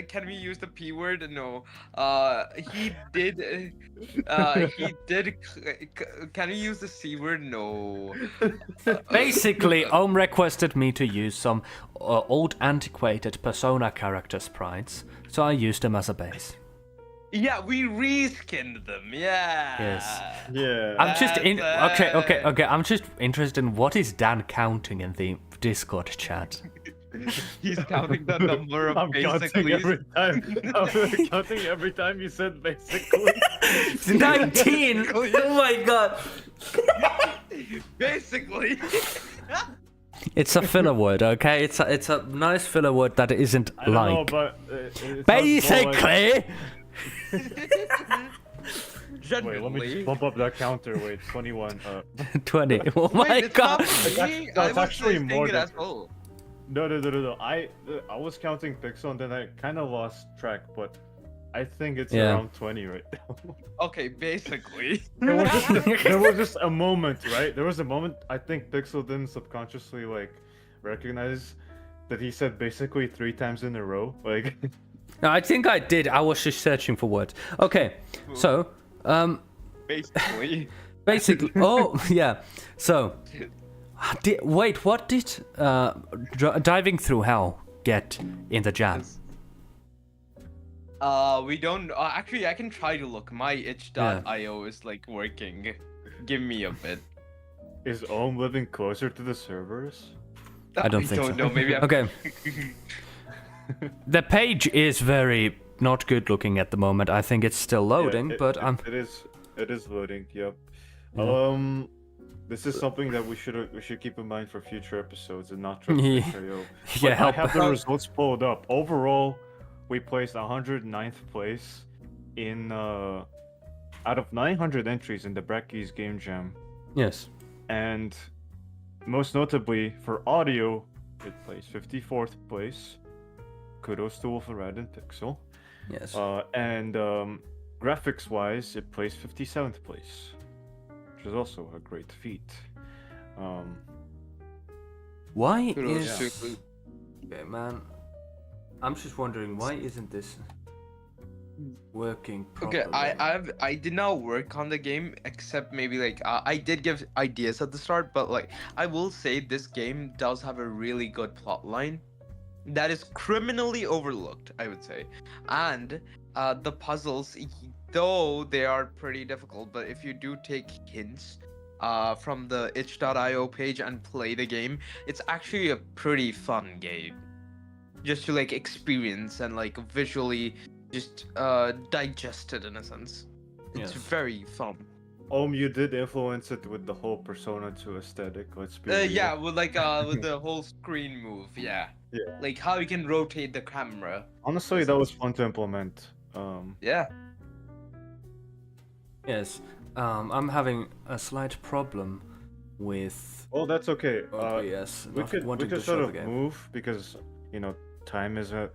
can we use the P word? No. He did. He did. Can we use the C word? No. Basically, Ohm requested me to use some old antiquated Persona character sprites, so I used them as a base. Yeah, we reskinned them. Yeah. Yes. Yeah. I'm just in. That's Okay. I'm just interested in what is Dan counting in the Discord chat. He's counting the number of I'm counting basically. every time. I'm counting every time you said basically. It's 19. Oh my god. Basically. It's a filler word, okay? It's a nice filler word that isn't I don't know, like. but it sounds more like- Basically. Wait, let me just bump up that counter. Wait, 21. 20. Oh my Wait, it's god. not me. That's I was actually saying more it than- as well. No. I was counting Pxl and then I kind of lost track, but I think it's Yeah. around 20 right now. Okay, basically. there was just a moment, right? There was a moment I think Pxl didn't subconsciously like recognize that he said basically 3 times in a row. Like, No, I think I did. I was just searching for words. Okay, so Basically. basically, oh yeah. So, wait, what did diving through hell get in the jam? We don't. Actually, I can try to look. My itch.io is like working. Give me a bit. is Ohm living closer to the servers? I don't think so. know. Maybe. Okay. The page is very not good looking at the moment. I think it's still loading, Yeah, but it is loading. Yep. Yeah. This is something that we should keep in mind for future episodes and not just Yeah. Itch.io. Yeah, I help. have the results pulled up. Overall, we placed 109th place in out of 900 entries in the Brackeys Game Jam, Yes. and most notably for audio, it placed 54th place. Kudos to Wolfrad and Pxl. Yes. And graphics-wise, it placed 57th place, which is also a great feat. Why Kudos is? to- Okay, man. I'm just wondering why isn't this working properly? Okay, I did not work on the game except maybe like I did give ideas at the start, but like I will say this game does have a really good plot line that is criminally overlooked, I would say. And the puzzles, though they are pretty difficult, but if you do take hints from the itch.io page and play the game, it's actually a pretty fun game. Just to like experience and like visually just digest it in a sense. It's Yes. very fun. You did influence it with the whole Persona 2 aesthetic. Let's be real. Yeah, with like with the whole screen move, yeah. Yeah. Like how you can rotate the camera. Honestly, that was fun to implement. Yeah. Yes. I'm having a slight problem with Well, that's okay. OBS We not could wanting to sort show of the game. move because time is of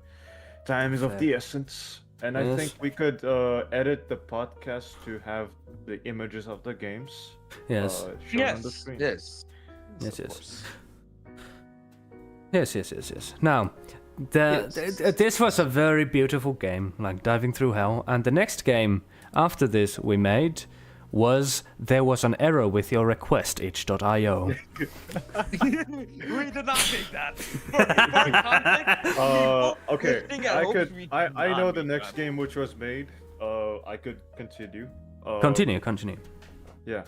Fair. the essence, and I Yes. think we could edit the podcast to have the images of the games Yes. shown on the screen. Yes. Yes, of yes. course. Yes. Now, Yes. this was a very beautiful game, like diving through hell. And the next game after this we made there was an error with your request itch.io. We did not make that. For context, Okay, listening at home, we did I know not the make next that. game which was made. I could continue. Continue. Yeah.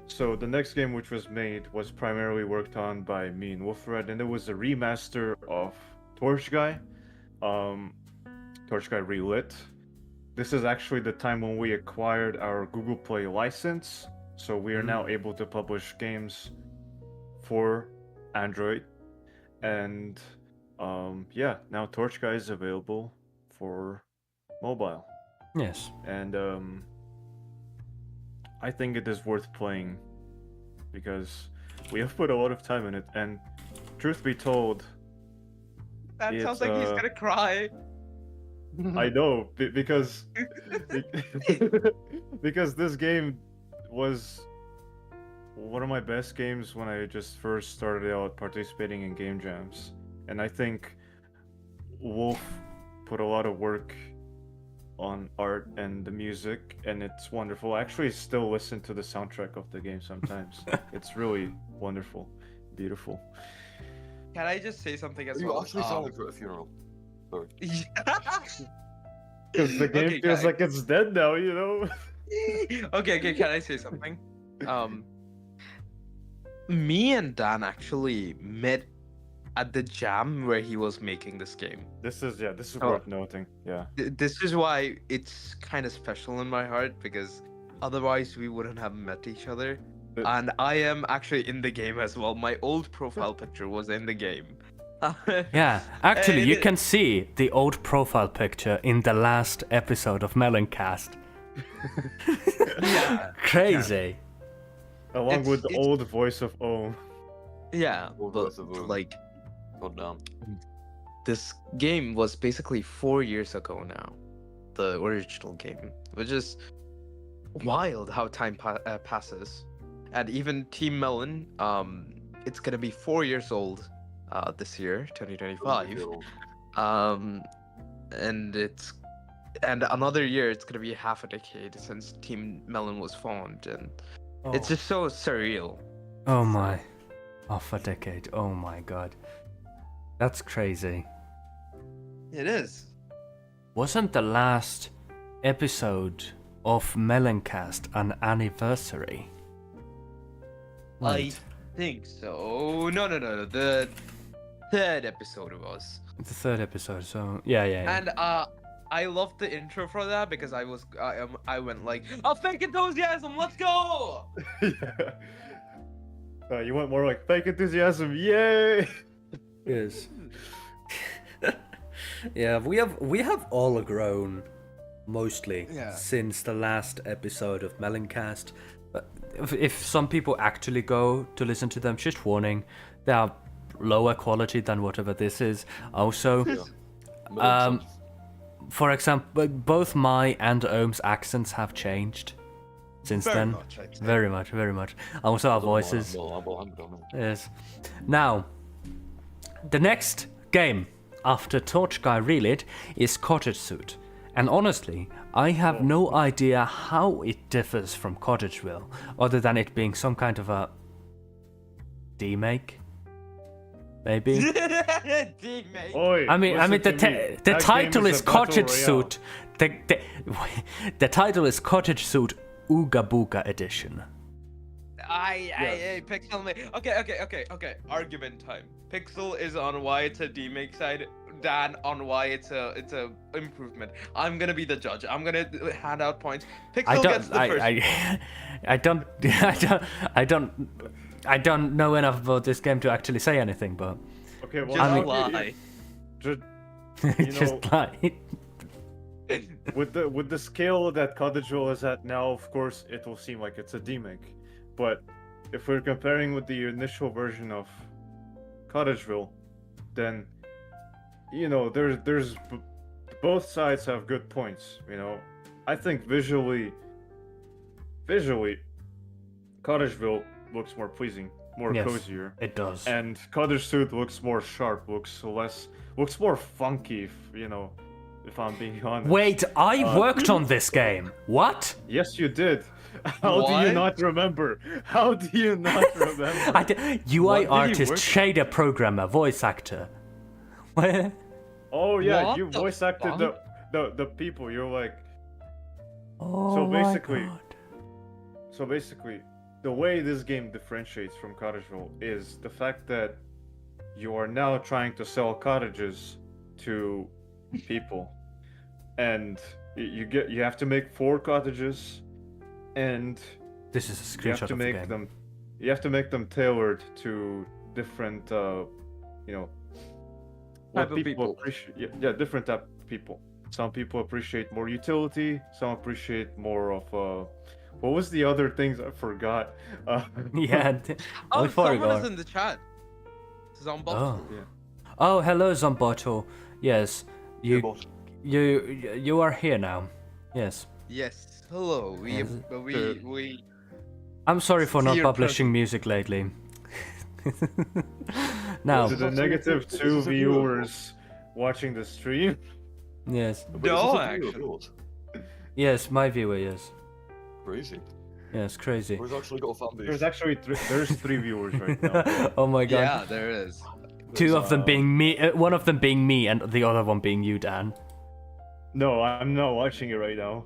So the next game which was made was primarily worked on by me and Wolfred, and it was a remaster of Torch Guy. Torch Guy Relit. This is actually the time when we acquired our Google Play license, so we are now able to publish games for Android. And now Torch Guy is available for mobile. Yes. And I think it is worth playing because we have put a lot of time in it, and truth be told, That It's, sounds like he's gonna cry. I know because because this game was one of my best games when I just first started out participating in game jams, and I think Wolf put a lot of work on art and the music, and it's wonderful. I actually still listen to the soundtrack of the game sometimes. It's really wonderful, beautiful. Can I just say something as You well? actually sound like you're at a funeral. Sorry. Because the game Okay, feels guys. like it's dead now, you know? Okay, can I say something? Me and Dan actually met at the jam where he was making this game. This is Oh. worth noting. Yeah. This is why it's kind of special in my heart, because otherwise we wouldn't have met each other. But- And I am actually in the game as well. My old profile picture was in the game. Yeah, actually, And you it- can see the old profile picture in the last episode of Melon Cast. Yeah. Crazy. Along It's- with the it's- old voice of Ohm. Yeah, Old but voice of Oom. like God damn. this game was basically 4 years ago now, the original game, which is wild how time passes. And even Team Melon, it's gonna be 4 years old this year, 2025. And another year it's gonna be half a decade since Team Melon was formed, and it's just so surreal. Oh my. Half a decade. Oh my god. That's crazy. It is. Wasn't the last episode of Melon Cast an anniversary? I think so. No. The third episode was. The third episode, so yeah. And I loved the intro for that because I went like, "Oh, fake enthusiasm, let's go!" Yeah. You went more like fake enthusiasm, yay! Yes. Yeah, we have all grown mostly Yeah. since the last episode of Meloncast. But if some people actually go to listen to them, just warning, they are lower quality than whatever this is. Also, Yeah. for example, both my and Ohm's accents have changed since Very then. much, I'd say. Very much. Also our voices. Yes. Now, the next game after Torch Guy Relit is Cottage Suit. And honestly, I have no idea how it differs from Cottageville, other than it being some kind of a remake, maybe. Teammate. Oi, I mean, listen the to me. the That title game is a battle Cottage royale. Suit. The title is Cottage Suit Ooga Booga Edition. I Pxl mate. Okay. Argument time. Pxl is on why it's a demake side. Dan on why it's a improvement. I'm gonna be the judge. I'm gonna hand out points. Pxl gets the first. I don't know enough about this game to actually say anything, but Okay, well, Just now lie. Just, just know- like with the scale that Cottageville is at now, of course, it will seem like it's a demake. But if we're comparing with the initial version of Cottageville, then there's both sides have good points. I think visually, Cottageville looks more pleasing, more Yes. cozier, it does. and Cottage Suit looks more sharp, looks more funky. If I'm being honest. Wait, I Uh, worked on this game. What? Yes, you did. How do you What? not remember? How do you not remember? UI What did you artist, work- shader programmer, voice actor. What? Oh yeah, What you the voice acted fuck? the people. You're like, Oh So my basically- God. the way this game differentiates from Cottageville is the fact that you are now trying to sell cottages to people, and you have to make 4 cottages, and This is a you have screenshot to of the make game. them tailored to different Type what of people people. appreciate. Yeah, different type of people. Some people appreciate more utility, some appreciate more of what was the other things I forgot. Yeah. Oh, I forgot. someone is in the chat. Zombot. Oh. Yeah. Oh, hello, Zomboto. Yes, you are here now. Yes. Yes. Hello. We. I'm sorry for not Dear publishing music lately. Now, Was it a negative 2 viewers watching the stream? Yes. But No, is this a viewer of actually. yours? Yes, my viewer, yes. Crazy. Yes, crazy. Who's actually got a fan base? There's actually there's 3 viewers right now. Oh my god. Yeah, there is. Two of them Wow. being me, one of them being me, and the other one being you, Dan. No, I'm not watching it right now.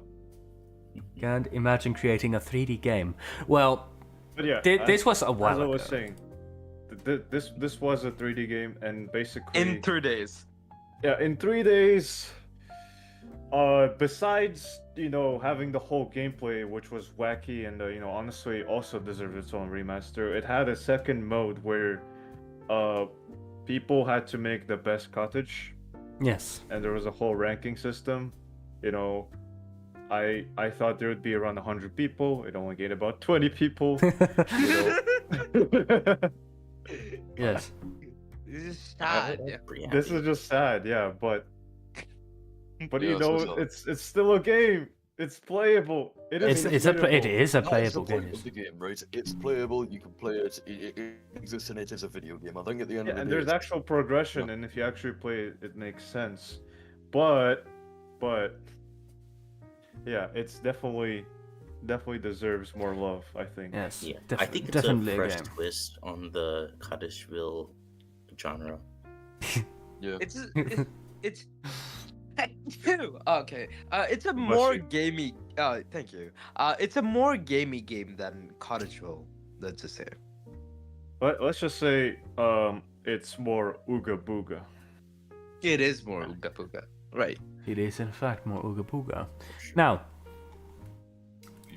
Can't imagine creating a 3D game. Well, But yeah, this was a while as I ago. was saying, this was a 3D game, and basically In 3 days. yeah, in 3 days. Besides having the whole gameplay, which was wacky and honestly also deserved its own remaster, it had a second mode where people had to make the best cottage, Yes. and there was a whole ranking system. I thought there would be around 100 people. It only gained about 20 people. Yes. This is sad. This is just sad, yeah, but Yeah, so it's still a game. It's playable. It is. It is a That is the playable game. point of the game, right? It's playable. You can play it. It exists and it is a video game. I think at the end Yeah, of the and day, there's it's- actual progression, and if you actually play it, it makes sense. But yeah, it's definitely deserves more love, I think. Yes. Yeah, I think it's a definitely fresh game. twist on the Cottageville genre. yeah. It's okay. It's a more gamey. Thank you. It's a more gamey game than Cottageville. Let's just say. Let's just say it's more ooga booga. It is more Ooga Booga. Right. It is in fact more Ooga Booga. Now,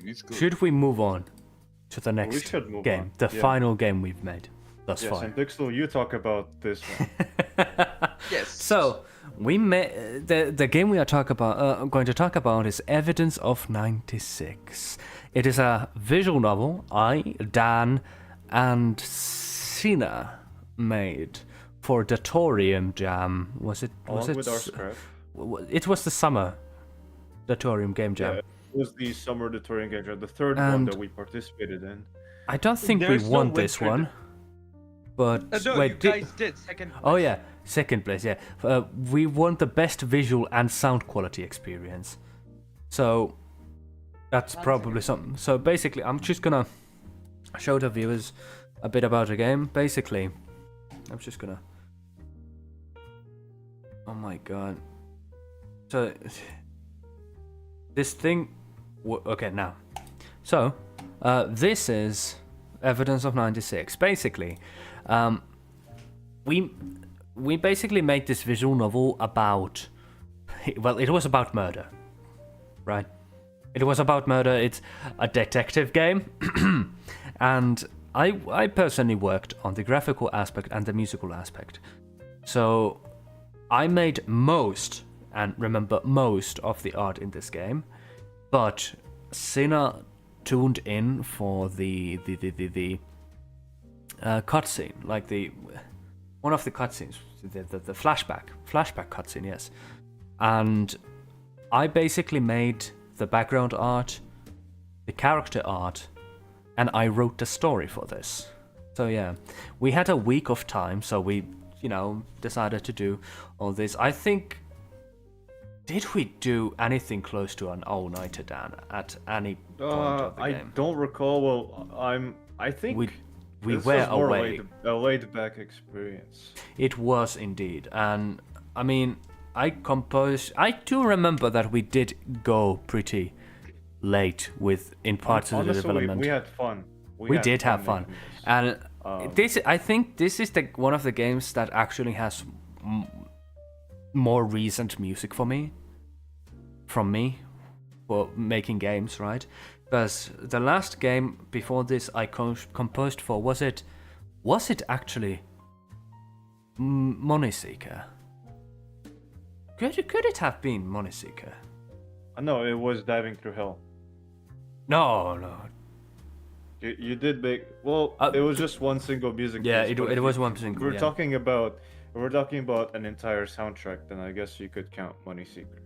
It's good. should we move on to the We next should move game, on. the Yeah. final game we've made thus Yes, far? and Pxl, you talk about this one. Yes. So we made the game we are going to talk about is Evidence of 96. It is a visual novel Dan, and Sina made for Datorium Jam. Was it? Along with our scrap. It was the summer Datorium Game Jam. Yeah, it was the Summer Tutorial Game Jam, the third And- one that we participated in. I don't think There's we no won this winter one. But no, wait, you guys did second. oh yeah, second place. Yeah, we won the best visual and sound quality experience. So that's probably something. So basically, I'm just gonna show the viewers a bit about the game. Basically, I'm just gonna. Oh my god. So this thing. Okay, now. So this is Evidence of 96. Basically, we basically made this visual novel about. Well, it was about murder, right? It was about murder. It's a detective game, and I personally worked on the graphical aspect and the musical aspect. So I made most, and remember most, of the art in this game, but Sina tuned in for the cutscene, like one of the cutscenes, the flashback cutscene, yes. And I basically made the background art, the character art, and I wrote the story for this. So yeah, we had a week of time, so we, decided to do all this. I think, did we do anything close to an all-nighter, Dan, at any point of the I game? don't recall. Well, I think We this were was more away. a laid-back experience. It was indeed, and I mean, I do remember that we did go pretty late in parts of the Honestly, development. we had fun. We had did have fun, making this. and Um, I think this is one of the games that actually has more recent music from me, for making games, right? Because the last game before this I composed for, was it actually Money Seeker? Could it have been Money Seeker? No, it was Diving Through Hell. No. You did make it was just one single music. Yeah, piece, but it if was you- one single. We're yeah. talking about an entire soundtrack, then I guess you could count Money Seeker.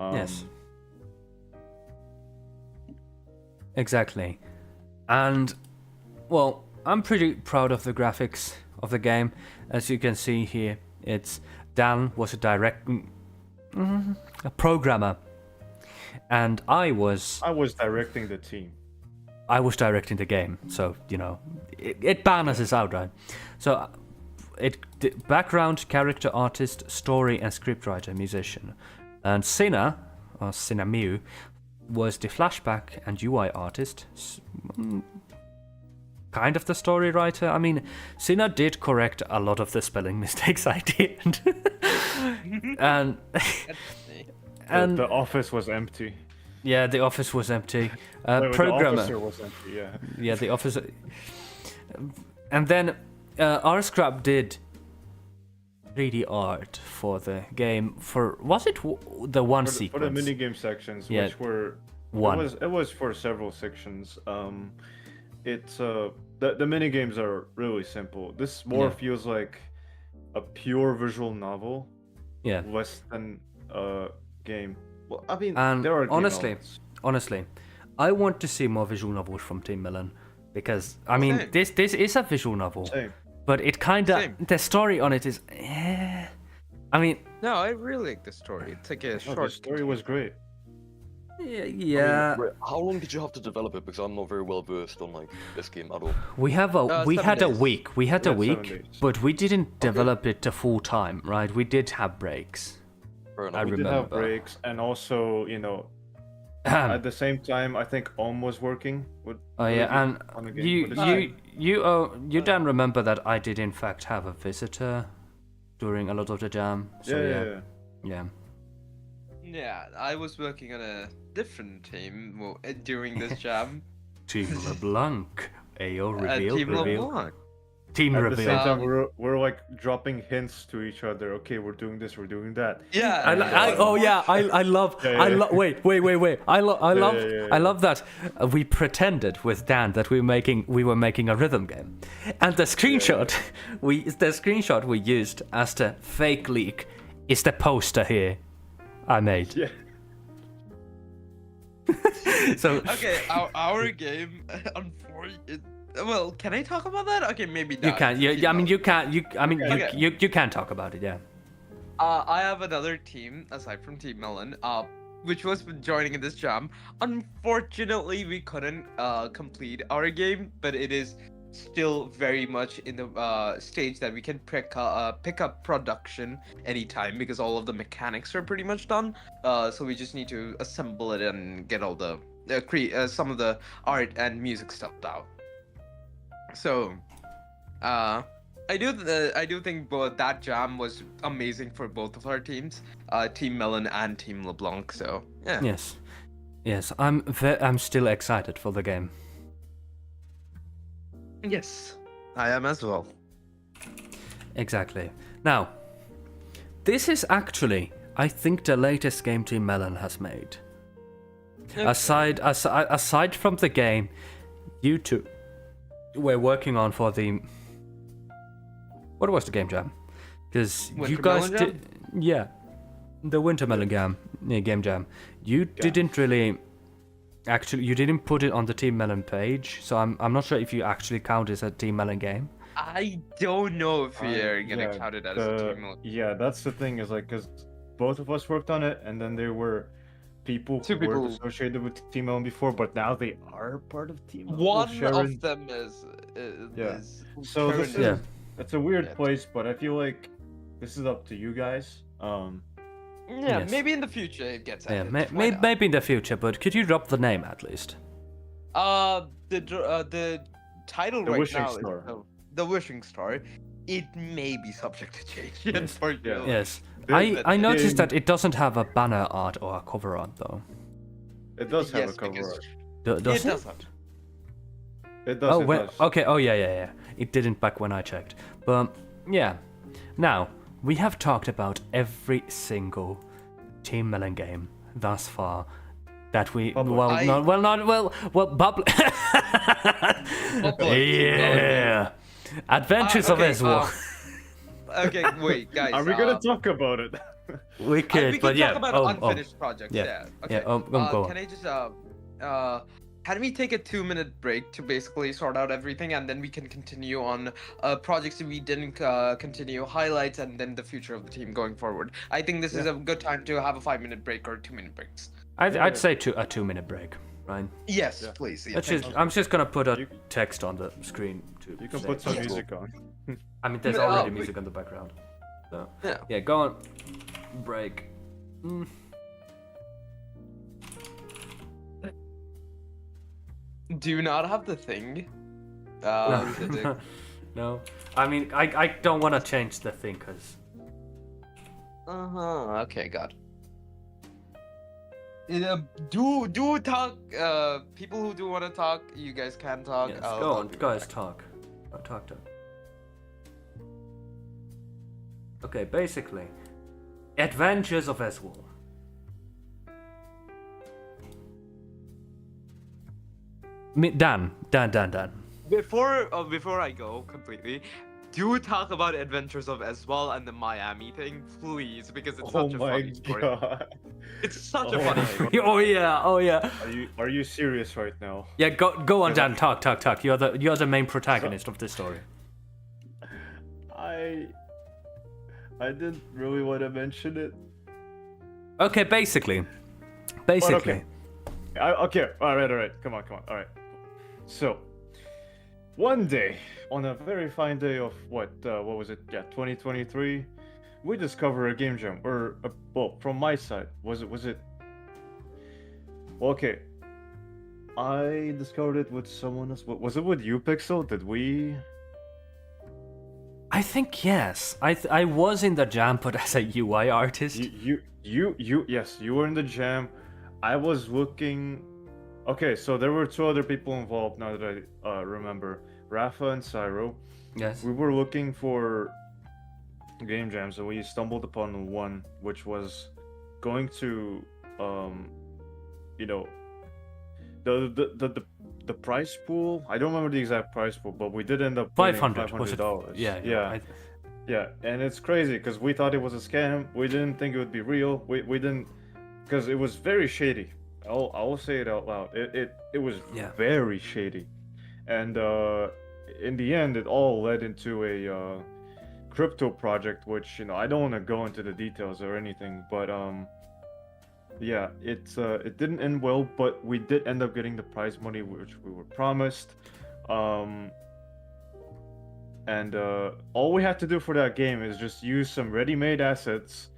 Yes. Exactly. And, well, I'm pretty proud of the graphics of the game. As you can see here, Dan was a programmer, and I was directing the team. directing the game, so it balances out, right? So background, character artist, story and scriptwriter, musician, and Sina or Sinamiu was the flashback and UI artist, kind of the story writer. I mean, Sina did correct a lot of the spelling mistakes I did, and The office was empty. yeah, the office was empty. The Programmer, officer was empty. Yeah. yeah, the office, and then R-Scrap did 3D art for the game. Was it the one sequence? For the minigame sections, Yeah. which were One. It was for several sections. It's the minigames are really simple. This more Yeah. feels like a pure visual novel, Yeah. less than a game. Well, I mean, And there are game honestly, elements. I want to see more visual novels from Team Melon, because I mean, Same. this is a visual novel, Same. but it kind of, Same. the story on it is, I mean, No, I really like the story. It's like a Oh, short the story was great. yeah. Wait, how long did you have to develop it? Because I'm not very well versed on like this game at all. We had 7 a days. week. We had a Yeah, 7 week, days. but we didn't develop it to full time, right? We did have breaks. Fair enough. I We did have remember. breaks, and also, at the same time, I think was working with. Oh yeah, and on the game, you with the you don't remember that I did in fact have a visitor during a lot of the jam. So yeah. Yeah, I was working on a different team during this jam. Team LeBlanc. Ayo, reveal, Team reveal. LeBlanc. Team At the same reveal. time, we're like dropping hints to each other. Okay, we're doing this, we're doing that. Yeah. I love. Yeah, yeah. Wait. I love. yeah. I love that we pretended with Dan that we were making a rhythm game, and the screenshot we used as the fake leak is the poster here I made. Yeah. So Okay, our game, unfortunately. Well, can I talk about that? Okay, maybe not. you can. I mean, you can. Okay. You can talk about it. Yeah. I have another team aside from Team Melon, which was joining in this jam. Unfortunately, we couldn't complete our game, but it is still very much in the stage that we can pick up production anytime because all of the mechanics are pretty much done. So we just need to assemble it and get all the some of the art and music stuff out. So, I do think both that jam was amazing for both of our teams, Team Melon and Team LeBlanc. So yeah. Yes. I'm still excited for the game. Yes, I am as well. Exactly. Now, this is actually, I think, the latest game Team Melon has made. Okay. Aside from the game, you two were working on for the. What was the game jam? Because you Winter guys Melon did, yeah, the Winter Melon game jam. You didn't really. Actually, you didn't put it on the Team Melon page, so I'm not sure if you actually count it as a Team Melon game. I don't know if we are gonna yeah, count it as a Team Melon. Yeah, that's the thing, is like, because both of us worked on it, and then there were people Two who were people. associated with Team Melon before, but now they are part of Team Melon. One Sharon. of them is. Yeah. is So this is Yeah. it's a weird Yeah. place, but I feel like this is up to you guys. Yeah, Yes. maybe in the future it gets Yeah, added. Why not? maybe in the future, but could you drop the name at least? The title The right Wishing now Star. is the Wishing Star. It may be subject to change. Yeah. Unfortunately. Yes. The- I noticed game- that it doesn't have a banner art or a cover art though. It does have Yes, a cover because art. Does it doesn't. It does. Oh, it well, does. okay. Oh, yeah. It didn't back when I checked. But, yeah. Now, we have talked about every single Team Melon game thus far that we... Public. Public. Yeah. Adventures of Okay, Ezwar. Okay, wait, guys. Are we gonna talk about it? We we could, can but yeah. talk about unfinished projects. yeah. Yeah. Yeah, Okay. go on. Can I just can we take a 2-minute break to basically sort out everything, and then we can continue on projects that we didn't continue, highlights, and then the future of the team going forward. I think this is a good time to have a 5-minute break or 2-minute breaks. I'd say a 2-minute break, right? Yes, please. Yeah, I'm just gonna put a text on the screen to. You can say- put some music on. I mean, there's already music on the background. So yeah, go on. Break. Do you not have the thing? No, I mean, I don't want to change the thing because. Okay, got it. Do talk. People who do want to talk, you guys can talk. Yes, I'll go on, be right guys, back. talk. Talk. Okay, basically, Adventures of Ezwall. Dan. Before I go completely, do talk about Adventures of Ezwall and the Miami thing, please, because it's Oh such a my funny story. god. It's such a Oh funny my story. Oh yeah. Are you serious right now? Yeah, go on, Dan. Talk. You're the main protagonist of this story. I didn't really want to mention it. Okay, basically. Okay. Okay, alright. Come on. Alright. So, one day, on a very fine day of what was it? Yeah, 2023, we discover a game jam, or well, from my side, was it? Okay, I discovered it with someone else. Was it with you, Pxl? Did we? I think yes. I was in the jam, but as a UI artist. Yes, you were in the jam. I was looking. Okay, so there were 2 other people involved. Now that I remember, Rafa and Cyro. Yes. We were looking for game jams, and we stumbled upon one, which was going to, the prize pool. I don't remember the exact prize pool, but we did end up winning $500. Yeah, and it's crazy because we thought it was a scam. We didn't think it would be real. We didn't, because it was very shady. I'll say it out loud. It was very shady, and in the end, it all led into a crypto project, which I don't want to go into the details or anything, but yeah, it didn't end well, but we did end up getting the prize money which we were promised, and all we had to do for that game is just use some ready-made assets.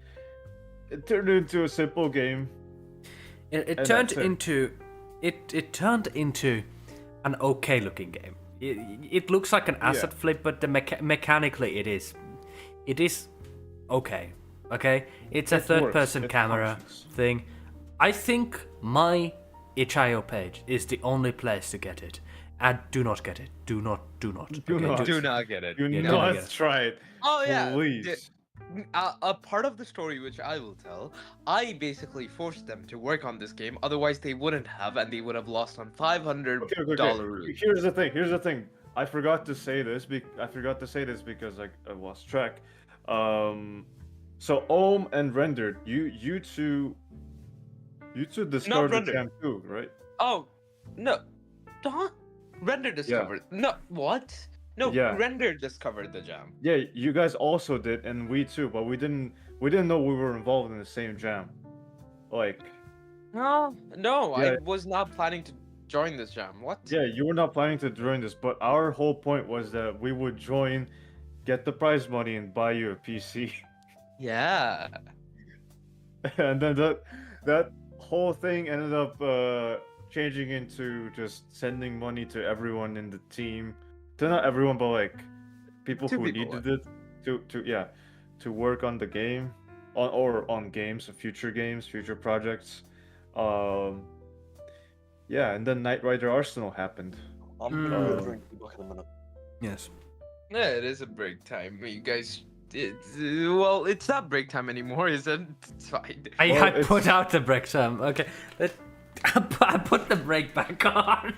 It turned into a simple game. It turned into an okay looking game. It looks like an asset flip, but mechanically it is okay. Okay, it's a third-person camera thing. I think my itch.io page is the only place to get it, and do not get it. Do not. Do not get it. Do Yeah, not yeah. try it. Oh yeah. Please. A part of the story which I will tell, I basically forced them to work on this game, otherwise they wouldn't have, and they would have lost on $500. Okay. Here's the thing. I forgot to say this because I lost track. So Ohm and Rendered, you two discovered the jam too, right? Oh no, don't Render discovered. No, what? No, Render discovered the jam. Yeah, you guys also did, and we too, but we didn't know we were involved in the same jam. Like. No, I was not planning to join this jam. What? Yeah, you were not planning to join this, but our whole point was that we would join, get the prize money, and buy you a PC. Yeah. And then that whole thing ended up changing into just sending money to everyone in the team. To not everyone, but like people who needed it to work on the game, on games, future projects. Yeah, and then Knight Rider Arsenal happened. I'm gonna drink back in a minute. Yes. Yeah, it is a break time. You guys, well, it's not break time anymore, is it? It's fine. I put out the break time. Okay, I put the break back on.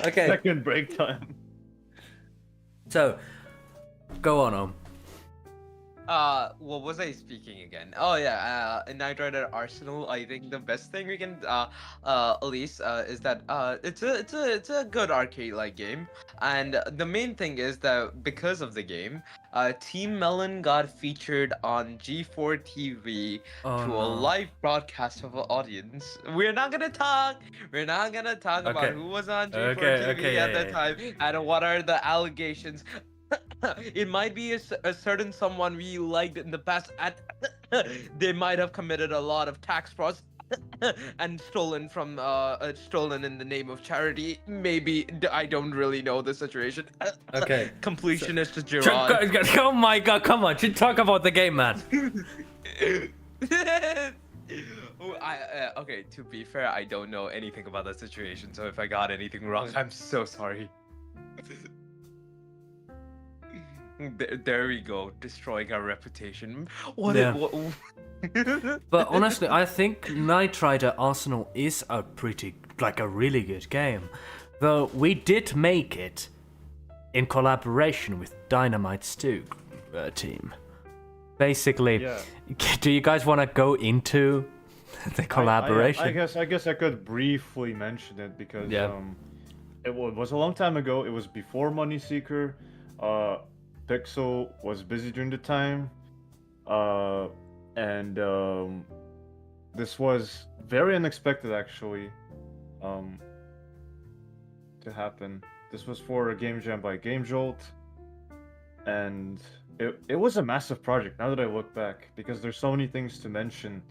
Okay. Second break time. So, go on, Om. what was I speaking again? Oh yeah, in Knight Rider Arsenal, I think the best thing we can Elise is that it's a good arcade-like game, and the main thing is that because of the game, Team Melon got featured on G4 TV Oh to a no. live broadcast of an audience. We're not gonna talk. We're not gonna talk about Okay. who was on G4 Okay, TV okay, at yeah, the yeah. time and what are the allegations. It might be a certain someone we liked in the past, and they might have committed a lot of tax frauds and stolen in the name of charity. Maybe I don't really know the situation. Okay. Completionist is Gerard. Oh my god, come on, you talk about the game, man. Oh, okay, to be fair, I don't know anything about that situation, so if I got anything wrong, I'm so sorry. There we go, destroying our reputation. What? Yeah. What But honestly, I think Knight Rider Arsenal is a really good game. Though we did make it in collaboration with Dynamite's team. Basically, Yeah. do you guys want to go into the collaboration? I guess I could briefly mention it because Yeah. it was a long time ago. It was before Money Seeker. Pxl was busy during the time, and this was very unexpected actually to happen. This was for a game jam by Game Jolt, and it was a massive project now that I look back because there's so many things to mention,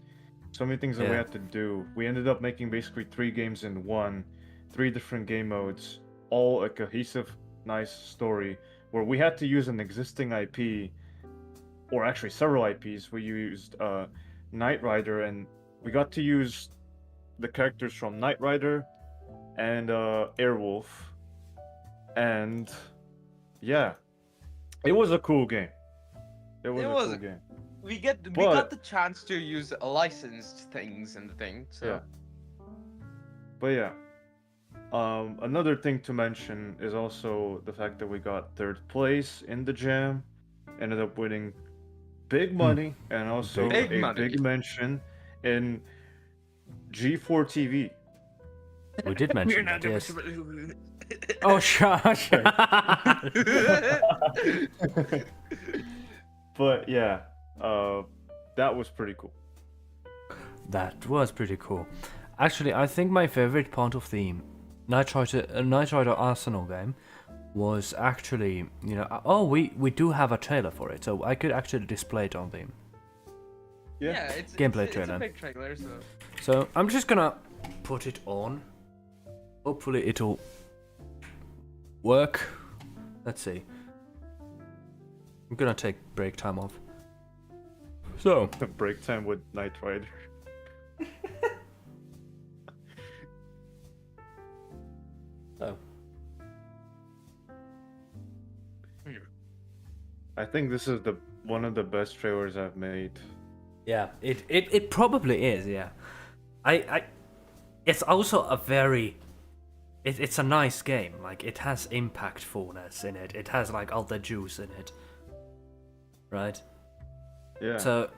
so many things that we Yeah. had to do. We ended up making basically 3 games in one, 3 different game modes, all a cohesive, nice story where we had to use an existing IP, or actually several IPs. We used Knight Rider, and we got to use the characters from Knight Rider and Airwolf, and yeah, it was a cool game. It was It a was cool a- game. we But- got the chance to use licensed things and things. So. Yeah. But yeah, another thing to mention is also the fact that we got 3rd place in the jam, ended up winning big money, and also Big a money. big mention in G4 TV. We did We're mention not that, yes. doing- Oh, shush. But yeah, that was pretty cool. That was pretty cool. Actually, I think my favorite part of the Knight Rider Arsenal game was actually, we do have a trailer for it, so I could actually display it on the. Yeah, it's Gameplay it's trailer. a big trailer, so. So I'm just gonna put it on. Hopefully it'll work. Let's see. I'm gonna take break time off. So Break time with Knight Rider. Oh. I think this is one of the best trailers I've made. Yeah, it probably is. Yeah, I it's also a very it's a nice game. Like it has impactfulness in it. It has like all the juice in it, right? Yeah. So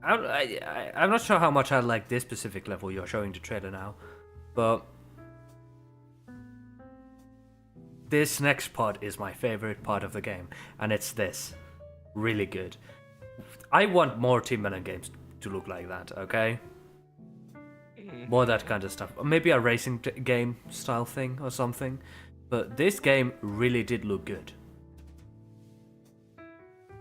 I'm not sure how much I like this specific level you're showing the trailer now, but this next part is my favorite part of the game, and it's this. Really good. I want more Team Melon games to look like that, okay? More that kind of stuff. Or maybe a racing game style thing or something. But this game really did look good.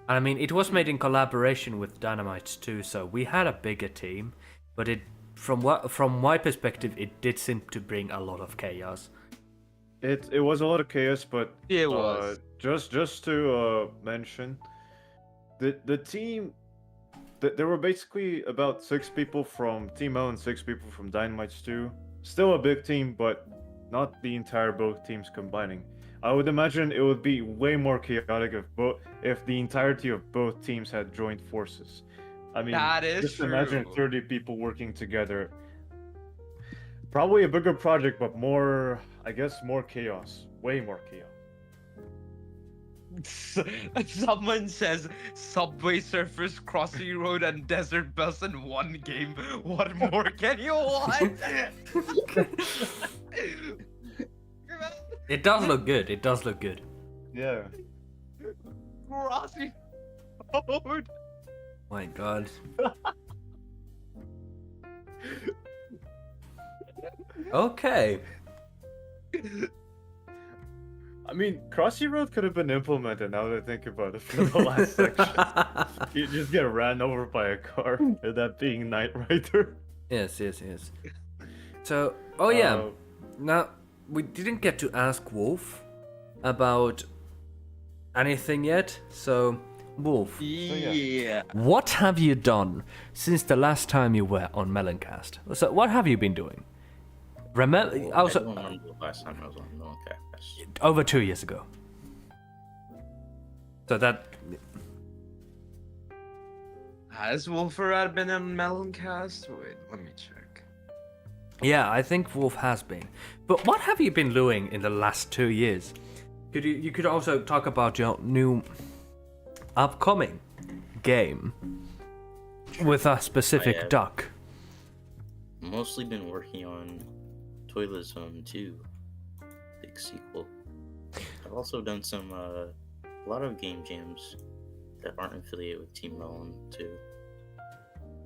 I mean, it was made in collaboration with Dynamite too, so we had a bigger team. But from my perspective, it did seem to bring a lot of chaos. It was a lot of chaos, but It was. just to mention, the team, there were basically about 6 people from Team L and 6 people from Dynamite too. Still a big team, but not the entire both teams combining. I would imagine it would be way more chaotic if the entirety of both teams had joined forces. I mean, That is just imagine true. 30 people working together. Probably a bigger project, but more, I guess, more chaos. Way more chaos. Someone says Subway Surfers, Crossy Road, and Desert Bus in one game. What more can you want? It does look good. It does look good. Yeah. Crossy Road. My God. Okay. I mean, Crossy Road could have been implemented now that I think about it for the last section. You just get ran over by a car, and that being Knight Rider. Yes. So, oh yeah. Uh, Now, we didn't get to ask Wolf about anything yet. So, Wolf, Yeah. what have you done since the last time you were on Melon Cast? So, what have you been doing? Remember, I don't also remember the last time I was on Melon Cast. over 2 years ago. So that Has Wolferad been on Melon Cast? Wait, let me check. yeah, I think Wolf has been. But what have you been doing in the last 2 years? You could also talk about your new upcoming game with a specific have. duck. Mostly been working on Toilet Zone 2, big sequel. I've also done some a lot of game jams that aren't affiliated with Team Melon too.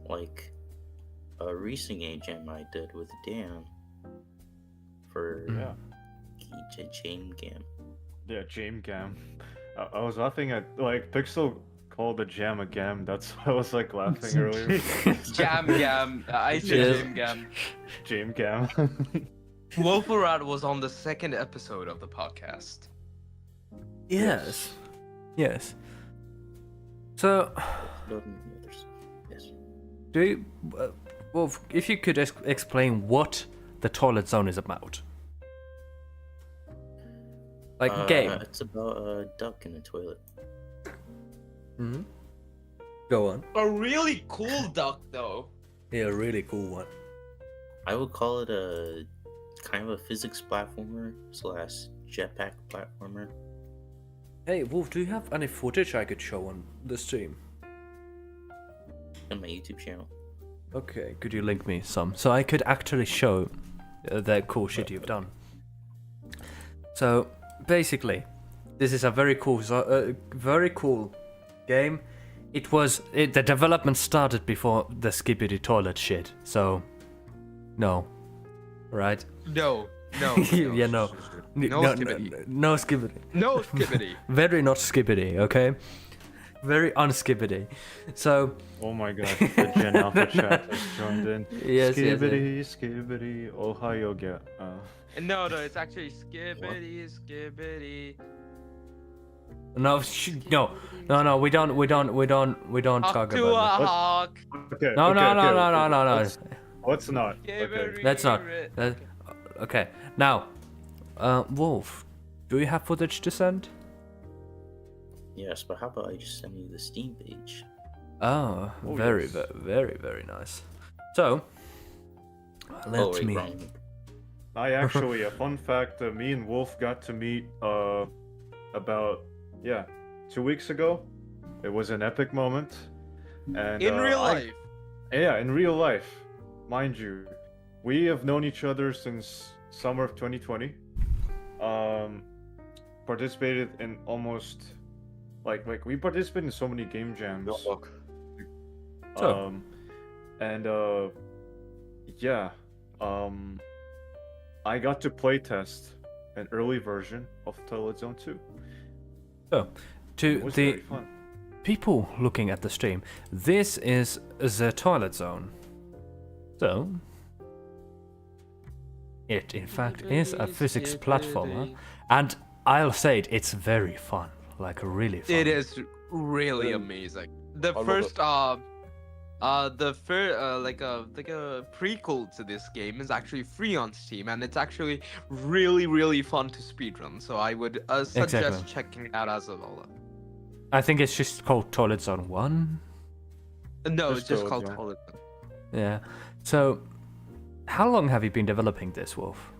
Like a recent game jam I did with Dan for yeah. Jame Gam. Yeah, Jam Gam. I was laughing at, like, Pxl called the jam a gam. That's why I was, like, laughing earlier. Jam. I said Yes. Jam. Jam Gam. Wolferad was on the second episode of the podcast. Yes. So, Yes. do you, Wolf, if you could explain what the Toilet Zone is about. Like game. It's about a duck in a toilet. Mm-hmm. Go on. A really cool duck, though. Yeah, a really cool one. I would call it a kind of a physics platformer / jetpack platformer. Hey, Wolf, do you have any footage I could show on the stream? On my YouTube channel. Okay, could you link me some so I could actually show the cool shit you've done? So, basically, this is a very cool game. The development started before the Skibbity toilet shit. So, no, right? No. Yeah, no. No Skibbity. No Skibbity. No Skibbity. Very not Skibbity, okay? Very unskibbity. So, Oh my god, the Gen Alpha chat has joined in. Yes, yes, Skibbity, Ohio get. No, it's actually Skibbity. no, we don't Hawk talk to a about that. hawk. Okay. No. Let's not. Okay. Skibbity. That's not. Okay. Now, Wolf, do you have footage to send? Yes, but how about I just send you the Steam page? Oh, Oh, very, yes. very nice. So, let me. Wrong. I actually, a fun fact, me and Wolf got to meet about 2 weeks ago. It was an epic moment. And In real life. Yeah, in real life, mind you. We have known each other since summer of 2020. Participated in almost like we participated in so many game jams. Look. So- I got to playtest an early version of Toilet Zone 2. So, It to was the very fun. people looking at the stream, this is the Toilet Zone. So, it in fact is a physics platformer, and I'll say it's very fun, like really fun. It is really amazing. The love first like a prequel to this game is actually free on Steam, and it's actually really fun to speedrun. So I would suggest Exactly. checking it out as well. I think it's just called Toilet Zone 1. No, Just it's just Toilet called Zone. Toilet. Yeah. So, how long have you been developing this, Wolf?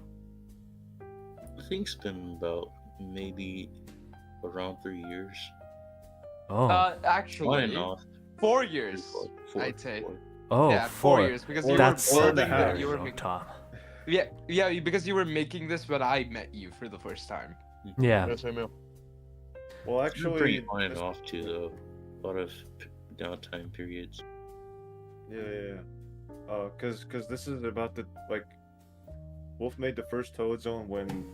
I think it's been about maybe around 3 years. Oh, On and Actually, off. 4 years, Four, I'd say. four. oh, Yeah, 4 years because you That's were Four and a building half. that. You were long making. time. Yeah, because you were making this when I met you for the first time. Yeah. Yeah, same here. Well, It's been pretty actually, on and this- off too, though. A lot of downtime periods. yeah. Cause this is about the like. Wolf made the first Toad Zone when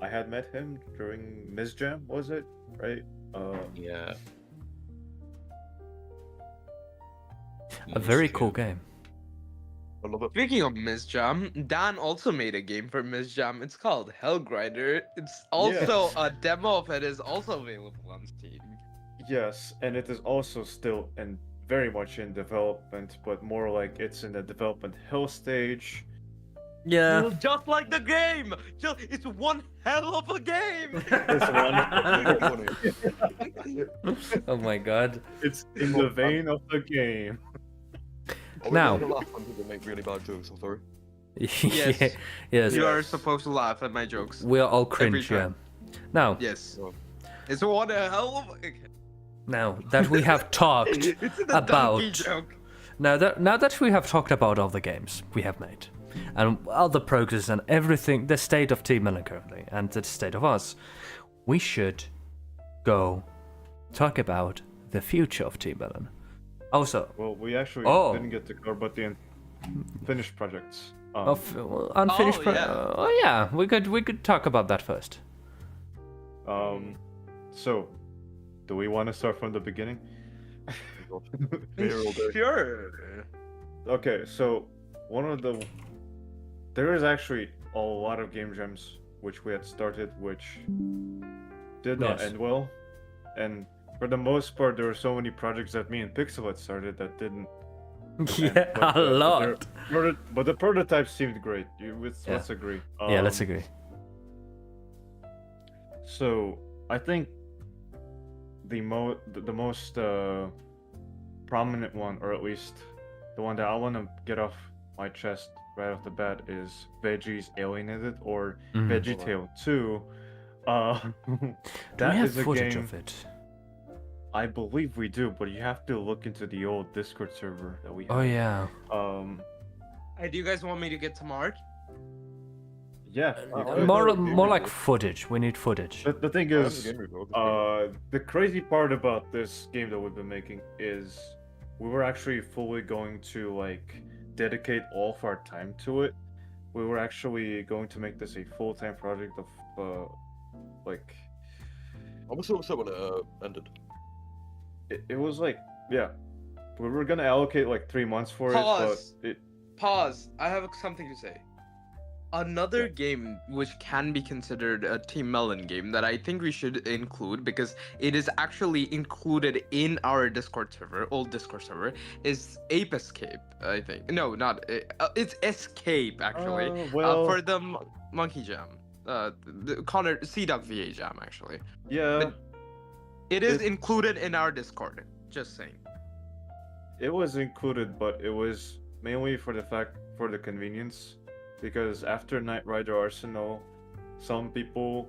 I had met him during Miss Jam, was it? Right? Yeah. A very cool game. I love it. Speaking of Miss Jam, Dan also made a game for Miss Jam. It's called Hellgrinder. It's also Yes. a demo of it is also available on Steam. Yes, and it is also still in very much in development, but more like it's in the development hell stage. Yeah. Just like the game. It's one hell of a game. Oh my god. It's in the vein of the game. Now- To laugh when people make really bad jokes. I'm sorry. Yeah, yes. You are supposed to laugh at my jokes. We're all cringe, yeah. time. Now, Yes. Oh. It's one hell of a... now that we have talked It's the about donkey joke. now that we have talked about all the games we have made and all the progress and everything, the state of Team Melon currently and the state of us, we should go talk about the future of Team Melon. Also, Well, we actually Oh. didn't get to cover but the finished projects. unfinished. Oh, yeah. Yeah, we could talk about that first. So, do we want to start from the beginning? Here all day. Sure. Okay, so there is actually a lot of game jams which we had started which did not Yes. end well, and for the most part there were so many projects that me and Pxl had started that didn't. Yeah, but a the- lot. But the prototypes seemed great. Let's agree. Yeah, let's agree. So I think the most prominent one, or at least the one that I want to get off my chest right off the bat, is Veggie's Alienated or Mhm. VeggieTale 2. Do we That have is a footage game. of it? I believe we do, but you have to look into the old Discord server that we have. Oh yeah. Hey, do you guys want me to get to March? Yeah. More like footage. We need footage. The thing I have is, the game review, it's the crazy part about this game that we've been making is we were actually fully going to like dedicate all of our time to it. We were actually going to make this a full-time project of like I was so upset when it ended. it was like, yeah, we were gonna allocate like 3 months for Pause. it, but Pause. I have something to say. Another game which can be considered a Team Melon game that I think we should include because it is actually included in our Discord server, old Discord server, is Ape Escape. I think. No, not. It's Escape actually. For the Monkey Jam. The Connor Dog VA Jam actually. yeah, but- It is It- included in our Discord. Just saying. it was included, but it was mainly for the convenience, because after Knight Rider Arsenal, some people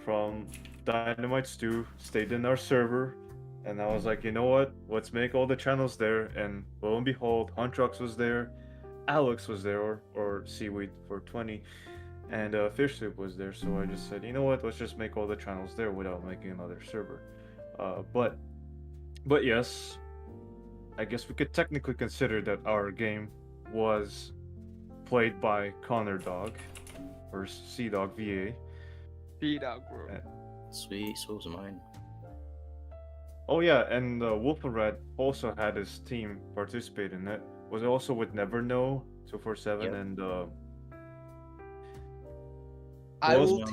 from Dynamite Stew stayed in our server, and I was like, you know what? Let's make all the channels there, and lo and behold, Huntrox was there, Alex was there, or Seaweed for 20, and Fish Soup was there. So I just said, you know what? Let's just make all the channels there without making another server. But yes, I guess we could technically consider that our game was played by Connor Dog or Dog VA. Dog bro. Sweet, so was mine. Oh yeah, and Wolf and Red also had his team participate in it. Was also with Never Know 247 Yep. and I was will mine.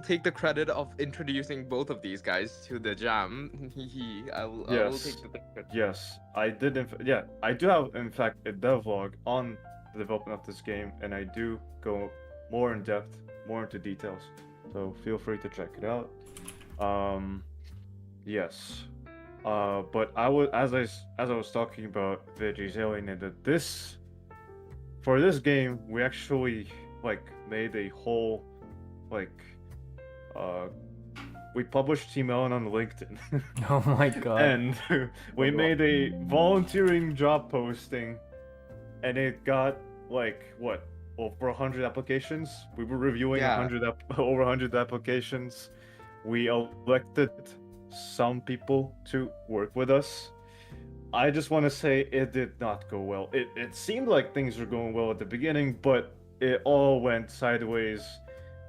take the credit of introducing both of these guys to the jam. I will Yes. take the credit. yes, I did. I do have in fact a devlog on the development of this game, and I do go more in depth, more into details. So feel free to check it out. Yes. But as I was talking about Veggie's Alienated, for this game we actually like made a whole like we published Melon on LinkedIn, Oh my god. and we made a volunteering job posting, and it got like what, over 100 applications. We were reviewing Yeah. over 100 applications. We elected some people to work with us. I just want to say it did not go well. It seemed like things were going well at the beginning, but it all went sideways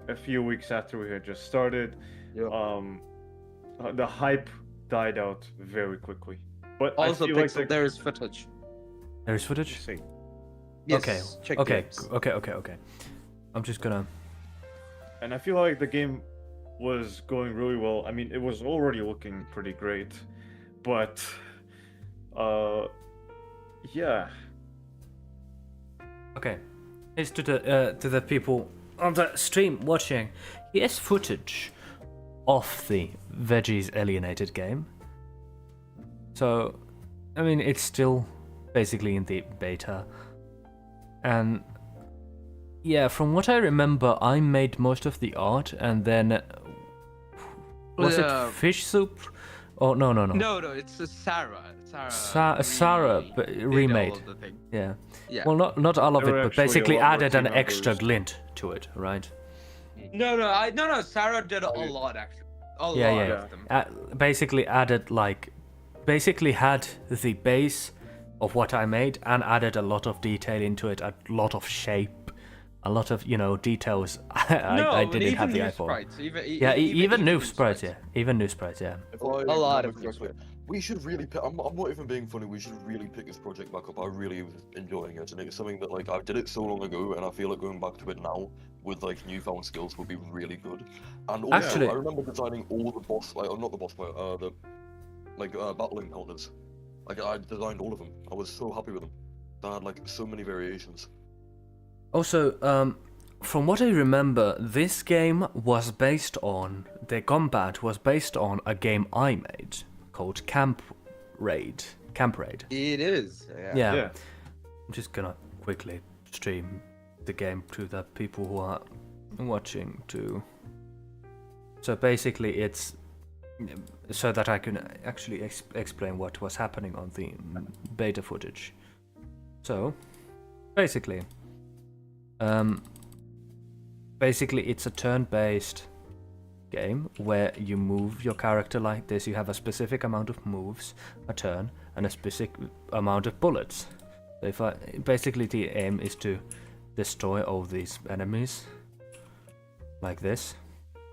a few weeks after we had just started. Yep. The hype died out very quickly. But Also, I feel Pxl, like there is footage. There's footage? See, Yes, Okay, check okay, games. okay. I'm just gonna... and I feel like the game was going really well. I mean, it was already looking pretty great, but yeah. Okay. Here's to the people on the stream watching. Here's footage of the Veggies Alienated game. So, I mean, it's still basically in the beta. And yeah, from what I remember, I made most of the art, and then was it Fish Soup? Oh no. No, it's Sarah. Sarah did all remade. of the thing. Yeah. Yeah. Well, not all of There it, were but actually a basically lot more added an team extra members. glint to it, right? No. Sarah did a lot actually. A Yeah, lot yeah. of them. Basically had the base of what I made and added a lot of detail into it, a lot of shape, a lot of details. I didn't have the eye for. Sprites, Even new sprites, yeah. Even new sprites, yeah. If I A lot remember of correctly, we should really pick. I'm not even being funny. We should really pick this project back up. I really was enjoying it, and it's something that like I did it so long ago, and I feel like going back to it now with like newfound skills would be really good. And also, Actually- I remember designing all the boss, like not the boss fight, the battle encounters. Like I designed all of them. I was so happy with them. They had like so many variations. Also, from what I remember, this game was based on the combat was based on a game I made called Camp Raid. It is. Yeah. Yeah. I'm just gonna quickly stream the game to the people who are watching too. So basically, it's so that I can actually explain what was happening on the beta footage. So, basically, it's a turn-based game where you move your character like this. You have a specific amount of moves a turn and a specific amount of bullets. So basically the aim is to destroy all these enemies like this,